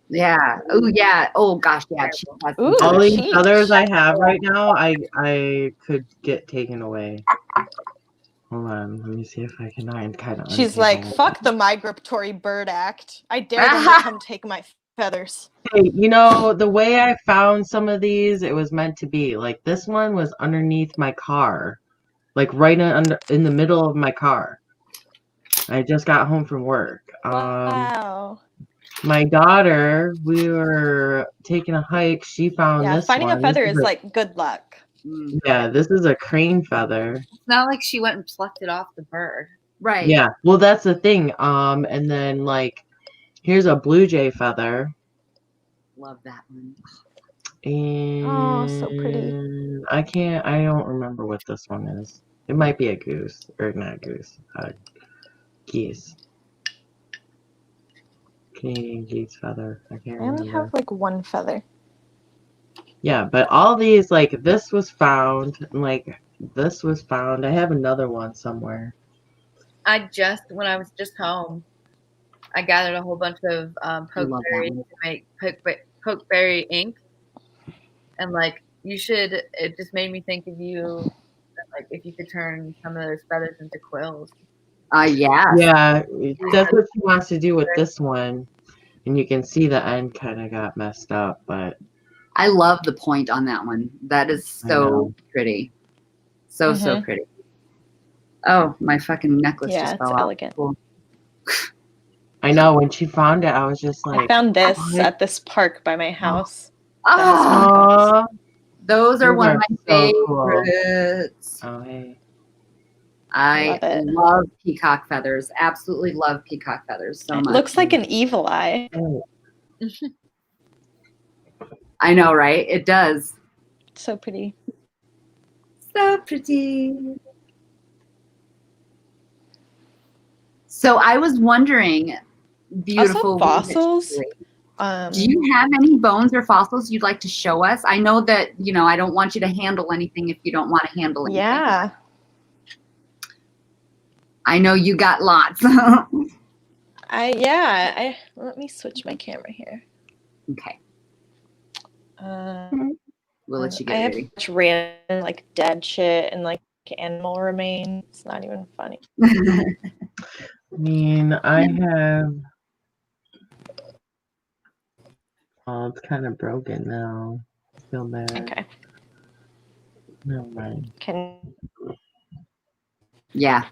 Yeah. Oh yeah. Oh gosh. Yeah. All these feathers I have right now, I could get taken away. Hold on. Let me see if I can kind of. She's like, fuck the Migratory Bird Act. I dare them to come take my feathers. Hey, the way I found some of these, it was meant to be. Like this one was underneath my car, like right in the middle of my car. I just got home from work. Wow. My daughter, we were taking a hike. She found this finding one. A feather is like good luck. Yeah, this is a crane feather. It's not like she went and plucked it off the bird. Right. Yeah. Well, that's the thing. And then like, here's a blue jay feather. Love that one. And so pretty. I don't remember what this one is. It might be a goose or not goose. Geese. Canadian geese feather. I can't remember. I only have like one feather. Yeah, but all these, like, this was found. Like, this was found. I have another one somewhere. When I was just home, I gathered a whole bunch of pokeberries to make pokeberry ink. And, like, it just made me think of you, like, if you could turn some of those feathers into quills. Yes. Yeah, that's what she wants to do with this one. And you can see the end kind of got messed up, but I love the point on that one. That is I so know. pretty. So Mhm. pretty. Oh, my fucking necklace Yeah, just it's fell out. elegant. Cool. I know when she found it, I was just I like, found this what? at this park by my house. Oh, those are Those one of are my so cool. favorites. Oh, hey. I Love it. love peacock feathers. Absolutely love peacock feathers so It much. looks like an evil eye. Oh, I know, right? It does. So pretty. So pretty. So I was wondering, beautiful Also fossils. do you have any bones or fossils you'd like to show us? I know that, I don't want you to handle anything if you don't want to handle anything. Yeah. I know you got lots. Let me switch my camera here. Okay. Um, We'll let you I get have ready. such random like dead shit and like animal remains. It's not even funny. I mean, I have. Oh, it's kind of broken now. I feel bad. Okay. Never mind. Yeah.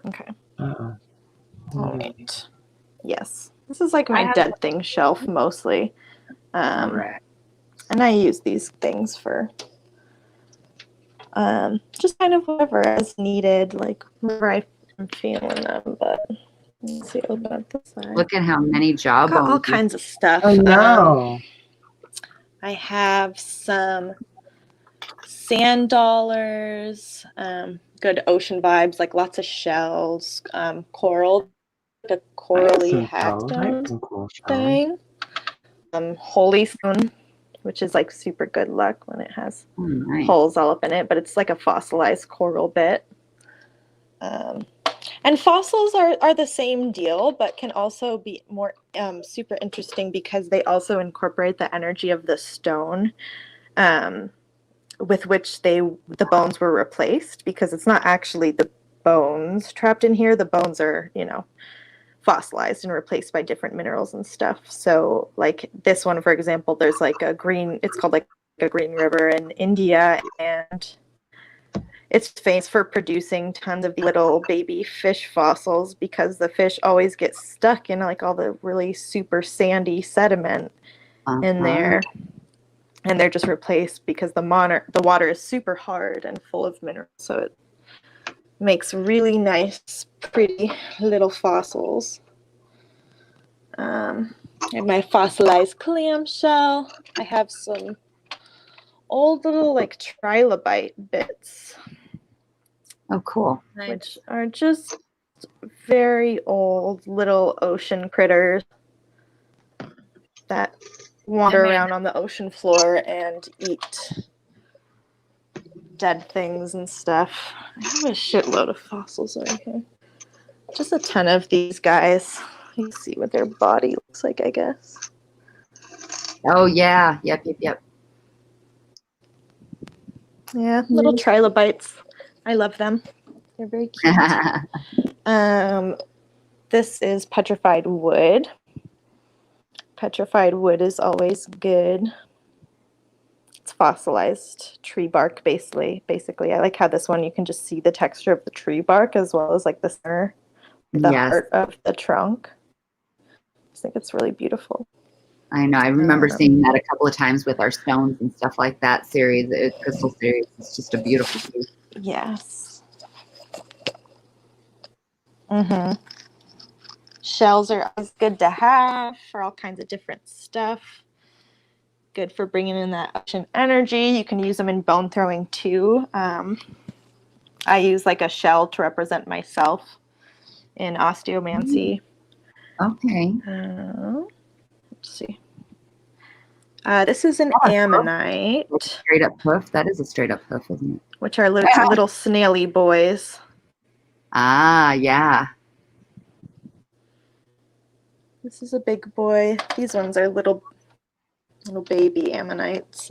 Okay. Uh-oh. All right. Yes. This is like my dead thing shelf mostly. All right. And I use these things for just kind of whatever is needed, like whenever I'm feeling them. But let's see, open up the side. Look at how many jawbones. Got all kinds of stuff. Oh, no. I have some sand dollars, good ocean vibes, like lots of shells, coral, like a corally hackstone cool thing. Holy stone, which is like super good luck when it has holes all up in it, but it's like a fossilized coral bit. And fossils are the same deal, but can also be more super interesting because they also incorporate the energy of the stone with which the bones were replaced, because it's not actually the bones trapped in here. The bones are, fossilized and replaced by different minerals and stuff. So like this one, for example, there's like it's called like a green river in India, and it's famous for producing tons of little baby fish fossils because the fish always get stuck in like all the really super sandy sediment in there. And they're just replaced because the water is super hard and full of minerals. So it makes really nice, pretty little fossils. I have my fossilized clamshell. I have some old little like trilobite bits. Oh, cool. Which are just very old little ocean critters that wander around on the ocean floor and eat dead things and stuff. I have a shitload of fossils right here. Just a ton of these guys. You can see what their body looks like, I guess. Oh, yeah. Yep. Yeah, little trilobites. I love them. They're very cute. This is petrified wood. Petrified wood is always good. It's fossilized tree bark, basically. I like how this one, you can just see the texture of the tree bark as well as like the center, the heart of the trunk. I think it's really beautiful. I know. I remember seeing that a couple of times with our stones and stuff like that series, crystal series. It's just a beautiful piece. Yes. Shells are always good to have for all kinds of different stuff. Good for bringing in that ocean energy. You can use them in bone throwing too. I use like a shell to represent myself in osteomancy. Okay. Let's see. This is an ammonite. Straight up hoof. That is a straight up hoof, isn't it? Which are little snaily boys. Ah, yeah. This is a big boy. These ones are little baby ammonites.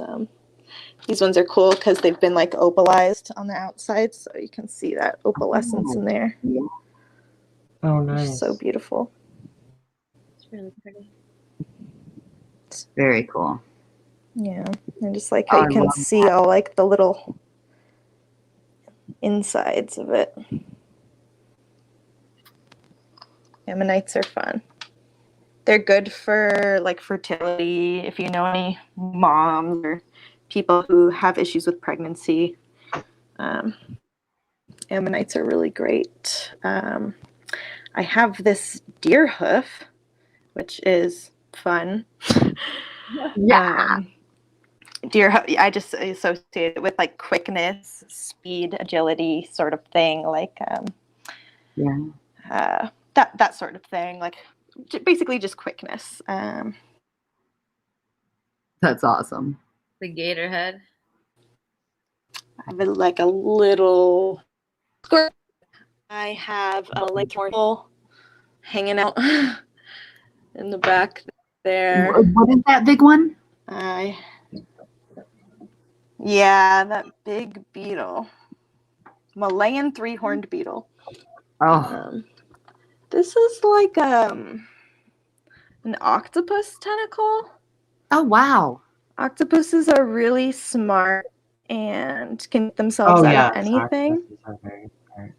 These ones are cool because they've been like opalized on the outside, so you can see that opalescence in there. Oh, They're nice. so beautiful. It's really pretty. Very cool. Yeah, I just like how you can see all like the little insides of it. Ammonites are fun. They're good for like fertility. If you know any moms or people who have issues with pregnancy, ammonites are really great. I have this deer hoof, which is fun. Yeah. Deer hoof, I just associate it with like quickness, speed, agility sort of thing, like that sort of thing, like basically just quickness. That's awesome. The gator head. I have like a little squirt. I have a like turtle hanging out in the back there. What is that big one? Yeah, that big beetle. Malayan three-horned beetle. Oh. This is like an octopus tentacle. Oh, wow. Octopuses are really smart and can get themselves out of anything. Octopuses are very smart.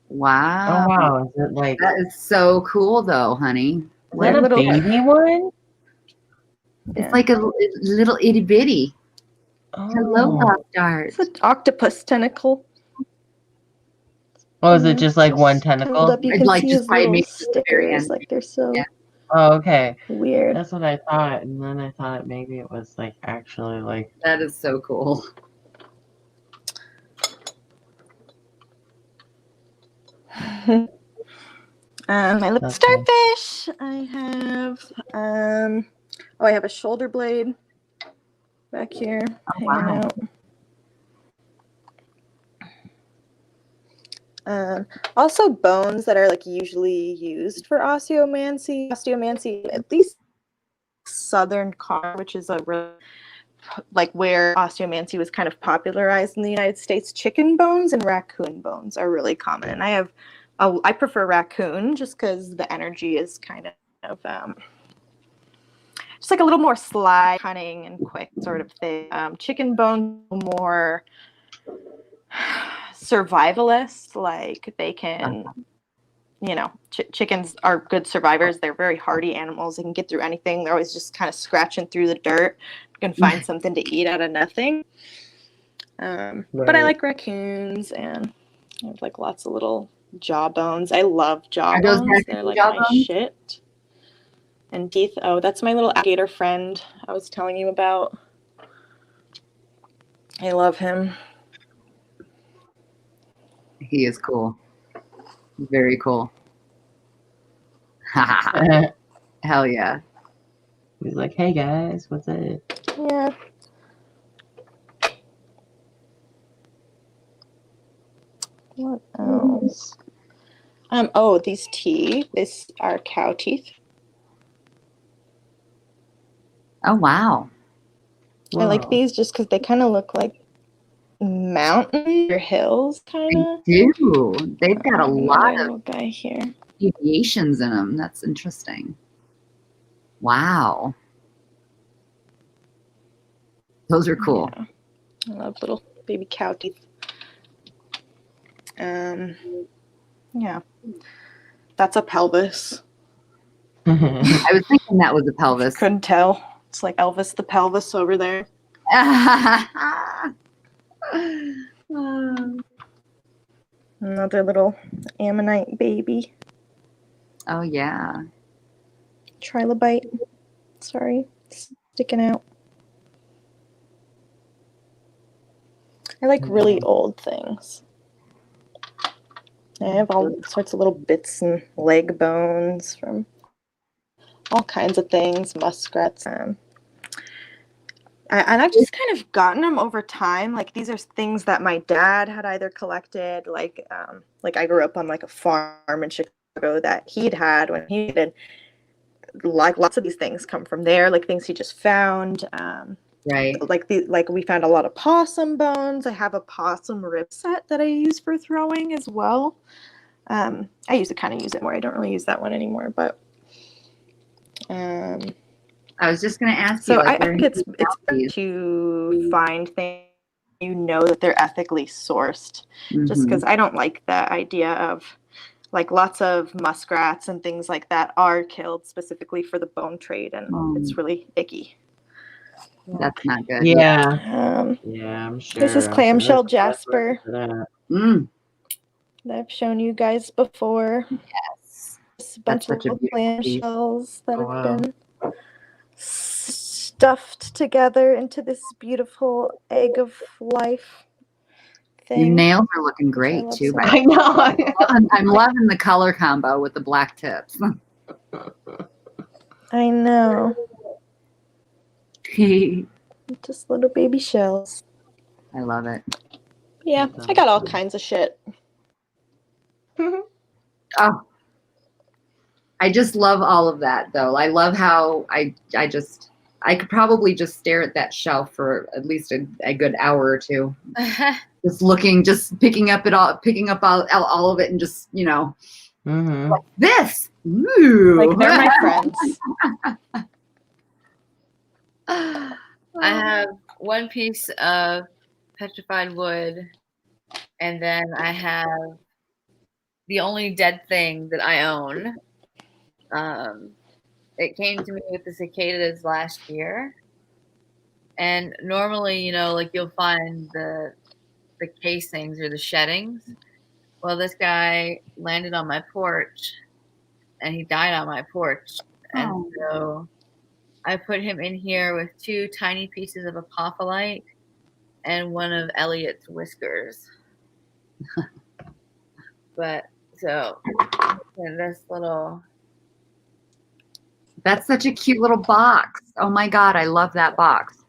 Wow. Oh, wow. Is it like... That is so cool, though, honey. Is that a little baby one? It's like a little itty bitty. Hello, Oh. Dart. It's an octopus tentacle. Oh, is it just like one tentacle? Up, you I'd can like see just his by little me stickers. Like they're so Oh, okay. weird. That's what I thought. And then I thought maybe it was like actually like... That is so cool. My little starfish. I have I have a shoulder blade back here hanging out. Also bones that are like usually used for osteomancy. Osteomancy, at least Southern Car, which is a really, like where osteomancy was kind of popularized in the United States. Chicken bones and raccoon bones are really common, and I prefer raccoon just because the energy is kind of just like a little more sly, cunning, and quick sort of thing. Chicken bones more survivalist, like they can, you know, chickens are good survivors. They're very hardy animals. They can get through anything. They're always just kind of scratching through the dirt. You can find something to eat out of nothing. But I like raccoons, and I have like lots of little jawbones. I love jawbones. They're like my shit. And teeth. Oh, that's my little alligator friend I was telling you about. I love him. He is cool. Very cool. Hell yeah. He's like, hey guys, what's it? Yeah. What else? Oh, these teeth. These are cow teeth. Oh, wow. I like these just because they kind of look like mountains or hills, kind of. They do. They've got a lot of guy here. deviations in them. That's interesting. Wow. Those are cool. Yeah. I love little baby cow teeth. Yeah. That's a pelvis. I was thinking that was a pelvis. Couldn't tell. It's like Elvis the pelvis over there. Another little ammonite baby. Oh, yeah. Trilobite. Sorry. Sticking out. I like really old things. I have all sorts of little bits and leg bones from all kinds of things, muskrats. And I've just kind of gotten them over time. Like these are things that my dad had either collected, like I grew up on like a farm in Chicago that he'd had when he did. Like lots of these things come from there, like things he just found. Right. Like we found a lot of possum bones. I have a possum rib set that I use for throwing as well. I used to kind of use it more. I don't really use that one anymore, but I was just going to ask so you. I Like, think it's good to find things you know that they're ethically sourced, just because I don't like the idea of like lots of muskrats and things like that are killed specifically for the bone trade, and it's really icky. That's not good. Yeah. Yeah, I'm sure. This is clamshell jasper Mm. that I've shown you guys before. Yes. Just a bunch of such a little beautiful piece. clamshells that Oh, have wow. been stuffed together into this beautiful egg of life thing. Your nails are looking I great love too. so By I know. I'm loving the color combo with the black tips. I know. I Just little baby shells. love it. Yeah, I got all kinds of shit. Oh, I just love all of that though. I love how I could probably just stare at that shelf for at least a good hour or two. Just looking, just picking up all of it and just, you know, like this. Ooh. Like they're my friends. I have one piece of petrified wood, and then I have the only dead thing that I own. It came to me with the cicadas last year, and normally, you know, like you'll find the casings or the sheddings. Well, this guy landed on my porch, and he died on my porch, and so I put him in here with 2 tiny pieces of apophyllite and one of Elliot's whiskers. But so and this little. That's such a cute little box. Oh my God, I love that box.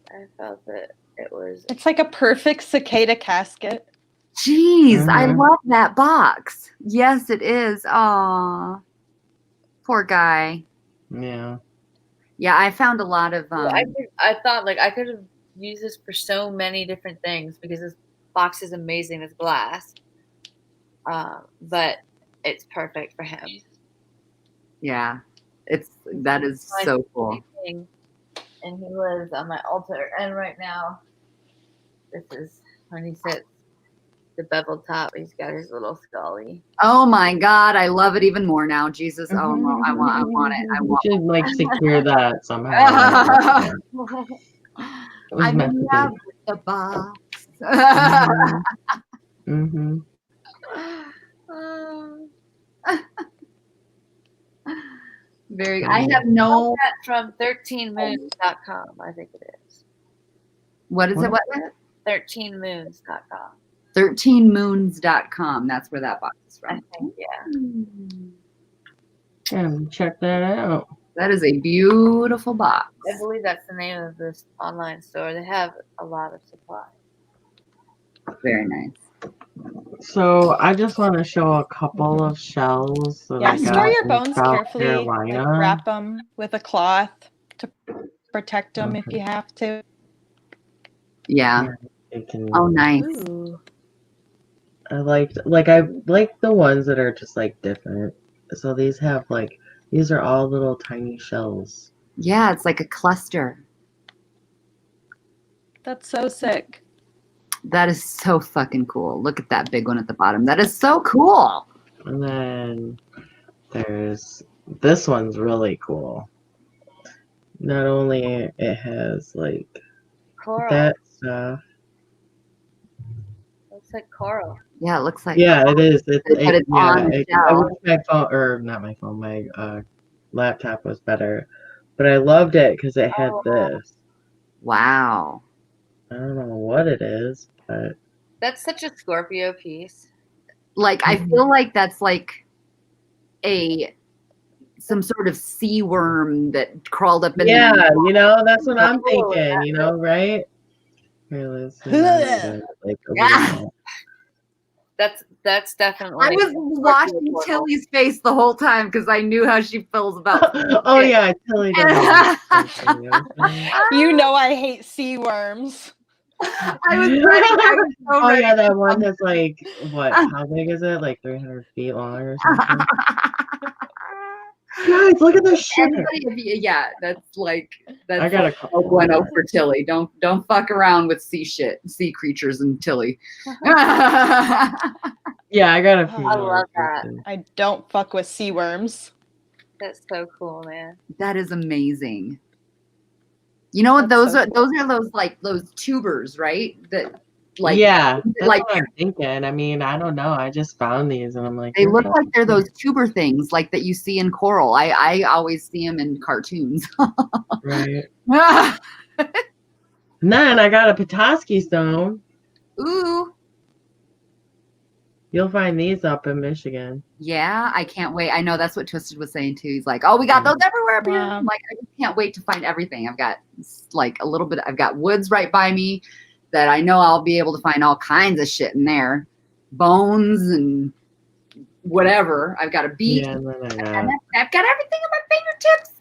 I felt that it was. It's like a perfect cicada casket. Jeez, I love that box. Yes, it is. Aw, poor guy. Yeah. Yeah, I found a lot of. I thought like I could have used this for so many different things because this box is amazing. It's glass, but it's perfect for him. Yeah, that is so cool. And he lives on my altar. And right now, this is when he sits, the beveled top. He's got his little scully. Oh my God, I love it even more now. Jesus, oh no, I want it. I You want should like secure that somehow. I love the box. Very. I have no. From 13moons.com, I think it is. What is it? What? 13moons.com. 13moons.com. That's where that box is from. I think, yeah. Check that out. That is a beautiful box. I believe that's the name of this online store. They have a lot of supplies. Very nice. So I just want to show a couple of shells. Yeah, store your bones carefully. Like, wrap them with a cloth to protect them if you have to. Yeah. Oh, nice. Ooh. I like the ones that are just like different. So these have like, these are all little tiny shells. Yeah, it's like a cluster. That's so sick. That is so fucking cool. Look at that big one at the bottom. That is so cool. And then there's, this one's really cool. Not only it has like coral. That stuff. Looks like coral. Yeah, it looks like. Yeah, it is. It's on the I shell. wish my phone, or not my phone, my laptop was better. But I loved it because it had this. Wow. I don't know what it is, but That's such a Scorpio piece. Like, I feel like that's like some sort of sea worm that crawled up in you know, that's what I'm thinking, you know, right? Here, let's see. That's definitely. I was watching Tilly's face the whole time because I knew how she feels about. Oh yeah, Tilly doesn't. You know I hate sea worms. I was ready. I was so Oh ready. yeah, that one that's like what? How big is it? Like 300 feet long or something? Guys, look at this shit. Yeah, that's I gotta a bueno for Tilly. Don't fuck around with sea creatures and Tilly. Yeah, I got a few. I more love that. questions. I don't fuck with sea worms. That's so cool, man. That is amazing. You know what? That's Those so are those tubers, right? That Yeah, that's like what I'm thinking. I mean, I don't know. I just found these, and I'm like, they they're look fucking like they're those tuber things, like that you see in coral. I always see them in cartoons. right. And then I got a Petoskey stone. Ooh. You'll find these up in Michigan. Yeah, I can't wait. I know that's what Twisted was saying too. He's like, "Oh, we got those everywhere up here." Wow. I'm like, I just can't wait to find everything. I've got like a little bit. I've got woods right by me that I know I'll be able to find all kinds of shit in there, bones and whatever. I've got a beach. Yeah, and then I've got everything at my fingertips.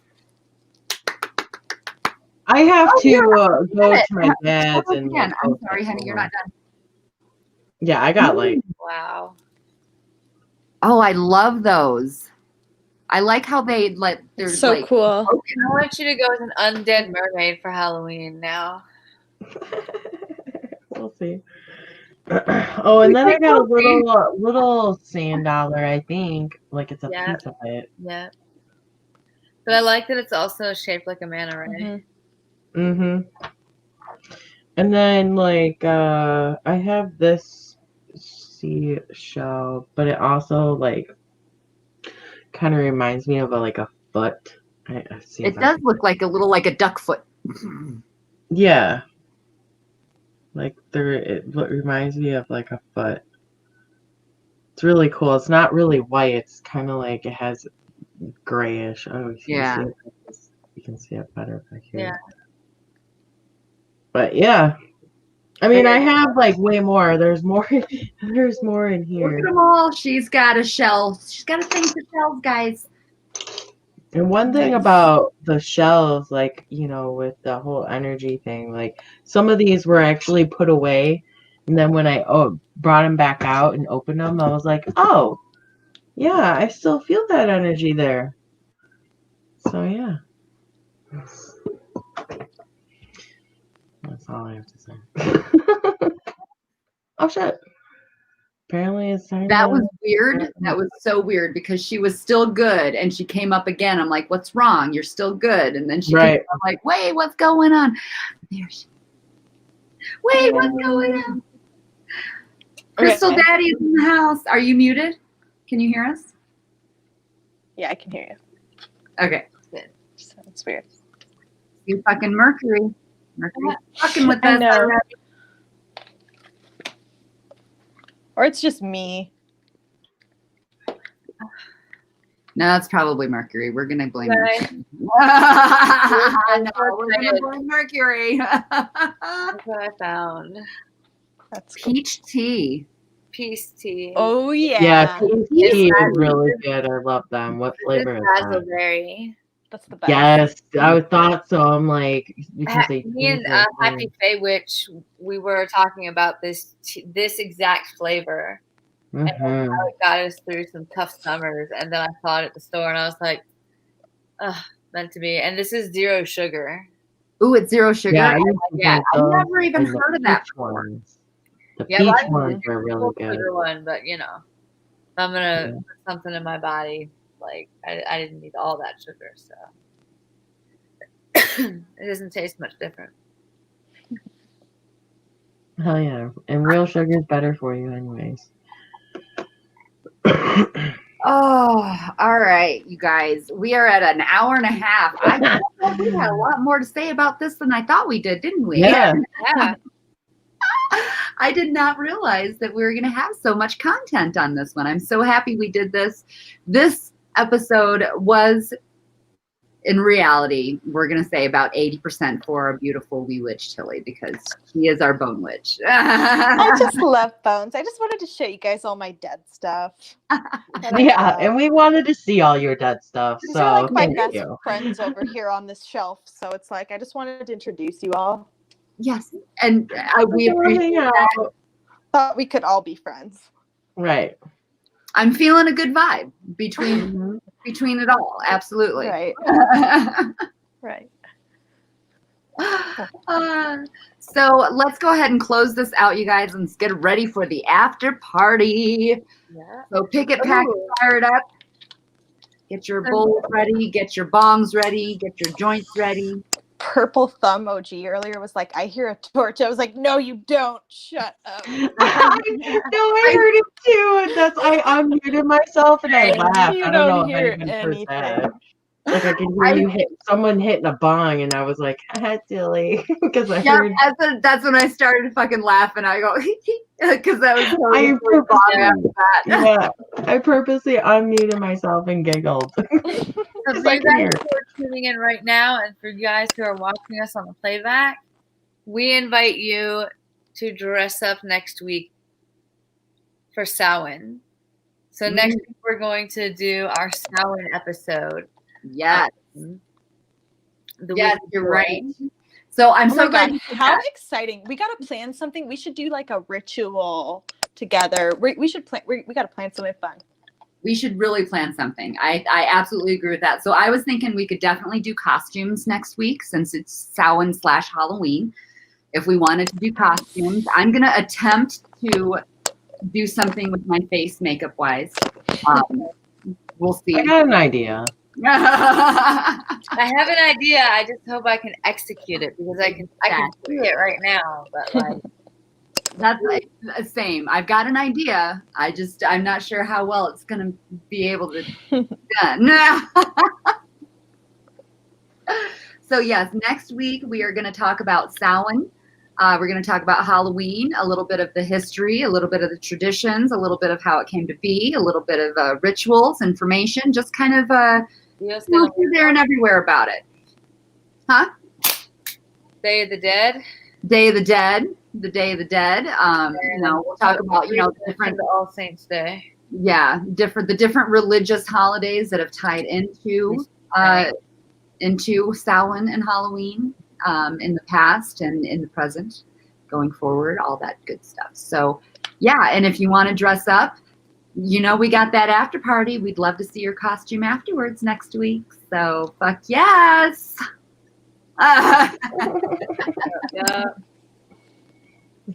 I have Oh, to you're go it. to my dad's and Again, like, I'm post sorry, it honey, you're somewhere. not done. Yeah, I got like Wow. Oh, I love those. I like how they let. They're So like cool. I want you to go as an undead mermaid for Halloween now. we'll see. Oh, and then I got a little sand dollar, I think. Like it's a Yeah. piece of it. Yeah. But I like that it's also shaped like a manta ray. Mm-hmm. And then like I have this seashell, but it also like kind of reminds me of a foot. I see It does look like like a duck foot. Yeah. Like it reminds me of like a foot. It's really cool. It's not really white. It's kind of like it has grayish. Oh, Yeah. You can see it better back here. Yeah. But yeah. I mean, I have like way more. There's more. There's more in Look here. at them all. She's got a shell. She's got a thing for shells, guys. And one thing about the shells, like, you know, with the whole energy thing, like some of these were actually put away. And then when I brought them back out and opened them, I was like, oh, yeah, I still feel that energy there. So, yeah. That's all I have to say. Oh, shit. Apparently it's time. That was weird. That was so weird because she was still good and she came up again. I'm like, what's wrong? You're still good. And then she came up, I'm like, wait, what's going on? There she. Wait, what's going on? Crystal Daddy's in the house. Are you muted? Can you hear us? Yeah, I can hear you. Okay. Good. Sounds weird. You fucking Mercury. Mercury's fucking with I us. know. already. Or it's just me. No, it's probably Mercury. We're gonna blame Right. Mercury. No, we're gonna blame Mercury. That's what I found. That's cool. Peach tea. Peace tea. Oh yeah. Yeah, peach tea is raspberry. really good. I love them. What flavor is that? Raspberry. That's the best. Yes, I thought so. I'm like, because they Me and change it. Happy Fae Witch, we were talking about this exact flavor. And Mhm. how it got us through some tough summers. And then I saw it at the store and I was like, ugh, meant to be. And this is 0 sugar. Ooh, it's 0 sugar. Yeah, I used to Yeah, drink I've those never even and the heard of that peach before. ones. The Yeah, peach I ones are really full good. sugar one, but you know, if I'm gonna put something in my body, like I didn't need all that sugar, so it doesn't taste much different. Hell yeah. And real sugar is better for you anyways. Oh, all right, you guys. We are at an hour and a half. I thought we had a lot more to say about this than I thought we did, didn't we? Yeah. Yeah. I did not realize that we were going to have so much content on this one. I'm so happy we did this. This episode was in reality, we're going to say about 80% for our beautiful wee witch Tilly, because she is our bone witch. I just love bones. I just wanted to show you guys all my dead stuff. Yeah, and we wanted to see all your dead stuff. These So are like my thank best you. friends over here on this shelf. So it's like I just wanted to introduce you all. Yes, and we appreciate that. Thought we could all be friends. Right. I'm feeling a good vibe between it all. Absolutely. Right. Right. So let's go ahead and close this out, you guys, and get ready for the after party. Yeah. So pick it, pack it, fire it up. Get your bowls ready. Get your bongs ready. Get your joints ready. Purple thumb emoji earlier was like, I hear a torch. I was like, no, you don't. Shut up. No, I heard it too. And that's I unmuted myself and I laughed. You I don't know don't if hear anyone heard anything. that. Like I could hear you hit someone hitting a bong, and I was like, silly, because I heard. That's when I started fucking laughing. I go, because that was so I purposely, after that. yeah, I purposely unmuted myself and giggled. So for you guys who are tuning in right now, and for you guys who are watching us on the playback, we invite you to dress up next week for Samhain. So next week we're going to do our Samhain episode. Yes. Yes, you're right. So I'm so glad. How exciting. We got to plan something. We should do like a ritual together. We should plan. We got to plan something fun. We should really plan something. I absolutely agree with that. So I was thinking we could definitely do costumes next week, since it's Samhain/Halloween. If we wanted to do costumes, I'm going to attempt to do something with my face makeup wise. We'll see. I got an idea. I have an idea. I just hope I can execute it, because I can see it right now. But like, that's like the same. I've got an idea. I'm not sure how well it's going to be able to be done. So yes, next week we are going to talk about Samhain. We're going to talk about Halloween, a little bit of the history, a little bit of the traditions, a little bit of how it came to be, a little bit of rituals, information, just kind of there and everywhere about it. Huh? Day of the Dead. Day of the Dead. The Day of the Dead. We'll talk about, the different All Saints Day. Yeah, the different religious holidays that have tied into Samhain and Halloween. In the past and in the present, going forward, all that good stuff. So yeah, and if you want to dress up, we got that after party. We'd love to see your costume afterwards next week. So fuck yes. Yeah.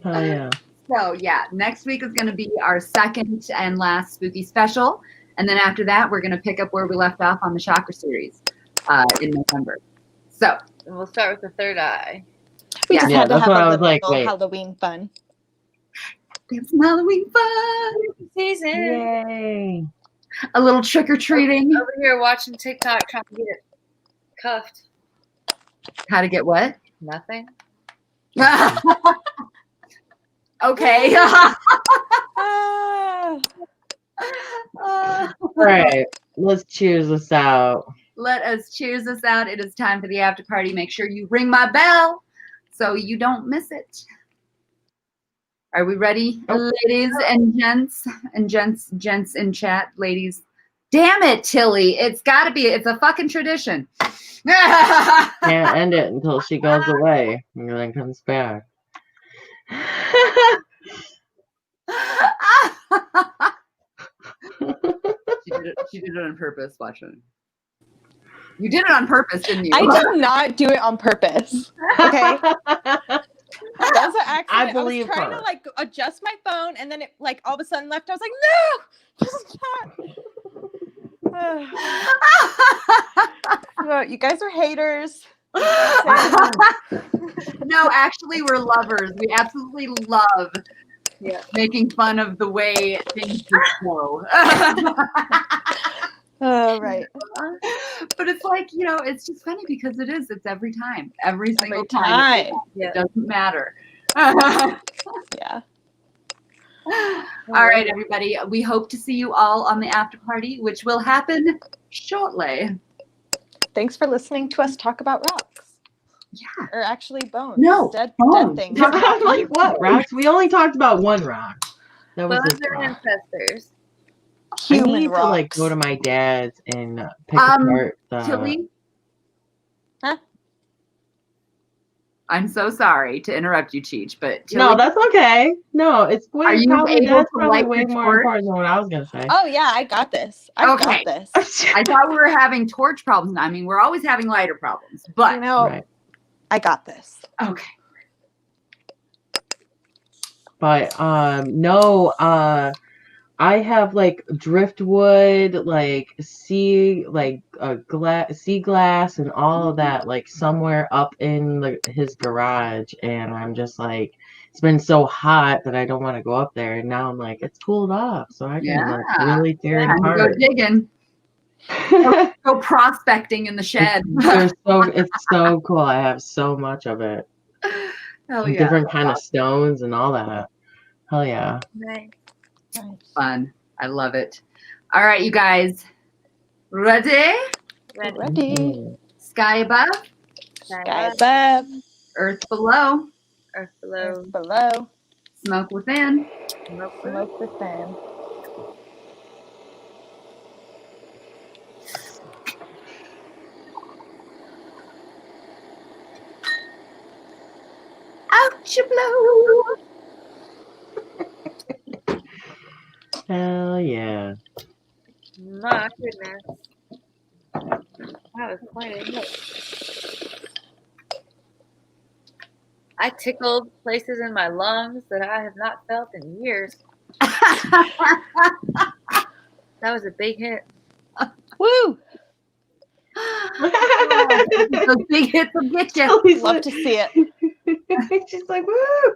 Oh yeah. So yeah, next week is going to be our second and last spooky special, and then after that we're going to pick up where we left off on the Chakra series in November. So and we'll start with the third eye. We just had to have a little Halloween fun. We have some Halloween fun season. Yay! A little trick or treating. Over here watching TikTok, trying to get it cuffed. How to get what? Nothing. Okay. All right, let's cheers us out. Let us cheers us out. It is time for the after party. Make sure you ring my bell so you don't miss it. Are we ready, ladies and gents in chat, ladies? Damn it, Tilly. It's a fucking tradition. Can't end it until she goes away and then comes back. She did it on purpose. Watch it. You did it on purpose, didn't you? I did not do it on purpose. Okay. That was an accident. I believe was trying her. to adjust my phone, and then it all of a sudden left. I was like, no, no, you guys are haters. No, actually, we're lovers. We absolutely love making fun of the way things just go. Oh, right. But it's like, it's just funny because it's every time. Every single time. It doesn't matter. Yeah. All right, everybody. We hope to see you all on the after party, which will happen shortly. thanks for listening to us talk about rocks. Yeah. Or actually bones. No, Dead bones. things. I'm like, what rocks? We only talked about one rock. That was Bones this are rock. ancestors. I Human need rocks. to like go to my dad's and pick apart the. Tilly? Huh? I'm so sorry to interrupt you, Cheech, but Tilly, No, that's okay. No, it's way. Are you probably, able that's to probably light way the more torch? important than what I was gonna say. Oh yeah, I got this. I Okay. got this. I thought we were having torch problems. I mean, we're always having lighter problems, but You know, Right. I got this. okay. But no, I have like driftwood, like sea glass and all of that like somewhere up in his garage, and I'm just like, it's been so hot that I don't want to go up there, and now I'm like, it's cooled off, so I can like really tear it Time to go apart. digging. Go prospecting in the shed. It's so cool. I have so much of it. Hell And yeah. different kind of stones and all that. Hell yeah. Nice. Fun. I love it. All right, you guys. Ready? Ready. Sky above, Sky above, earth below, Earth below. earth below, smoke within. smoke within. Out you blow. Hell yeah. My goodness. That was quite a hit. I tickled places in my lungs that I have not felt in years. That was a big hit. Woo! Those big hits will get you. Love to see it. She's like, woo!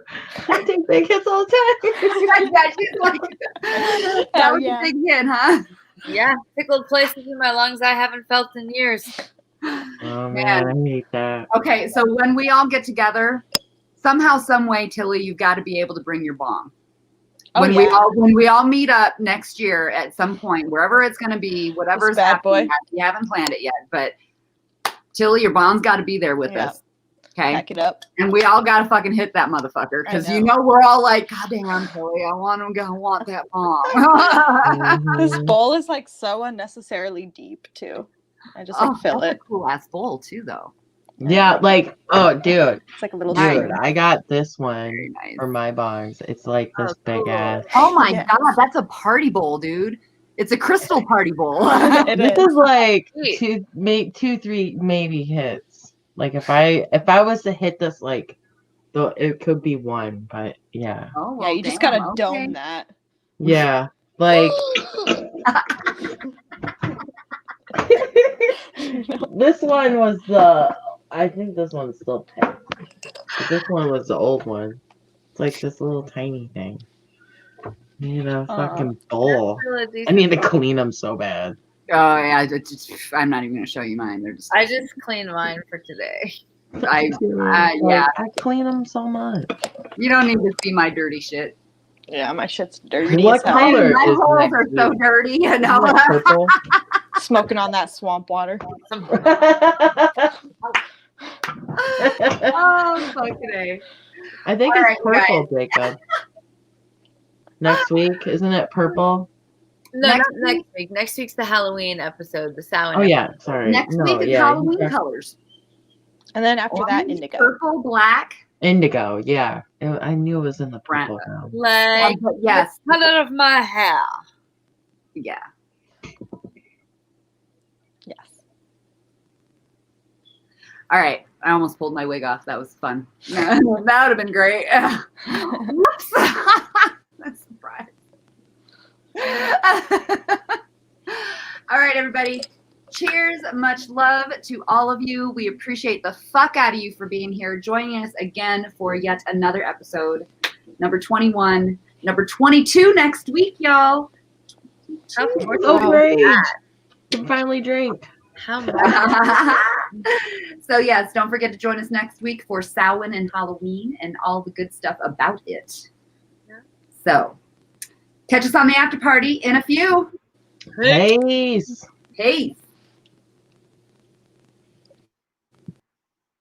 I take big hits all the Yeah, she's like, that was yeah. a big hit, huh? Yeah, tickled places in my lungs I haven't felt in years. time. Oh man, I hate that. Okay, so when we all get together, somehow, some way, Tilly, you've got to be able to bring your bong. Oh, When yeah. we all meet up next year at some point, wherever it's going to be, whatever's This bad happening, boy. we haven't planned it yet, but Tilly, your bong's got to be there with Yeah. us. Okay. Pack it up. And we all got to fucking hit that motherfucker. Because I you know. know we're all like, God damn, Tilly, I want that bong. This Mhm. bowl is like so unnecessarily deep too. I just like fill that's it. a cool ass bowl too, though. Yeah, like, oh dude, It's like a little Nice. dude, I got this one Very nice. for my bongs. It's like this Oh, big cool. ass. Oh my Yes. God, that's a party bowl, dude. It's a crystal party bowl. It This is. is like Sweet. two, three maybe hits. Like if I was to hit this, like, though it could be one, but yeah, Oh, Yeah, well, you just damn, gotta okay. dome that. yeah, like. This one was I think this one's still pet. But this one was the old one. It's like this little tiny thing. You know, fucking bowl. Still a I decent need to bowl. clean them so bad. Oh yeah, I'm not even gonna show you mine. They're just. I just cleaned mine for today. Yeah. I clean them so much. You don't need to see my dirty shit. Yeah, my shit's dirty What as hell. color? My is holes next are so week? dirty, you Isn't know. it purple? Smoking on that swamp water. Oh, fucking A. I think All it's right, guys. purple, Jacob. Next week, isn't it purple? No, Next not next week. Next week's the Halloween episode, the Samhain. Oh yeah, sorry. Next No, week is yeah, Halloween you- colors. And then after that, Orange, indigo. purple, black. Indigo, yeah. I knew it was in the purple now. Like But yes, the color of my hair. yeah. Yes. All right, I almost pulled my wig off. That was fun. That would have been great. Whoops. That's a surprise. All right, everybody. Cheers. Much love to all of you. We appreciate the fuck out of you for being here, joining us again for yet another episode. Number 21, number 22 next week, y'all. How So much? great. Can finally drink. How much? So yes, don't forget to join us next week for Samhain and Halloween and all the good stuff about it. Yeah. So catch us on the after party in a few. Peace. Peace.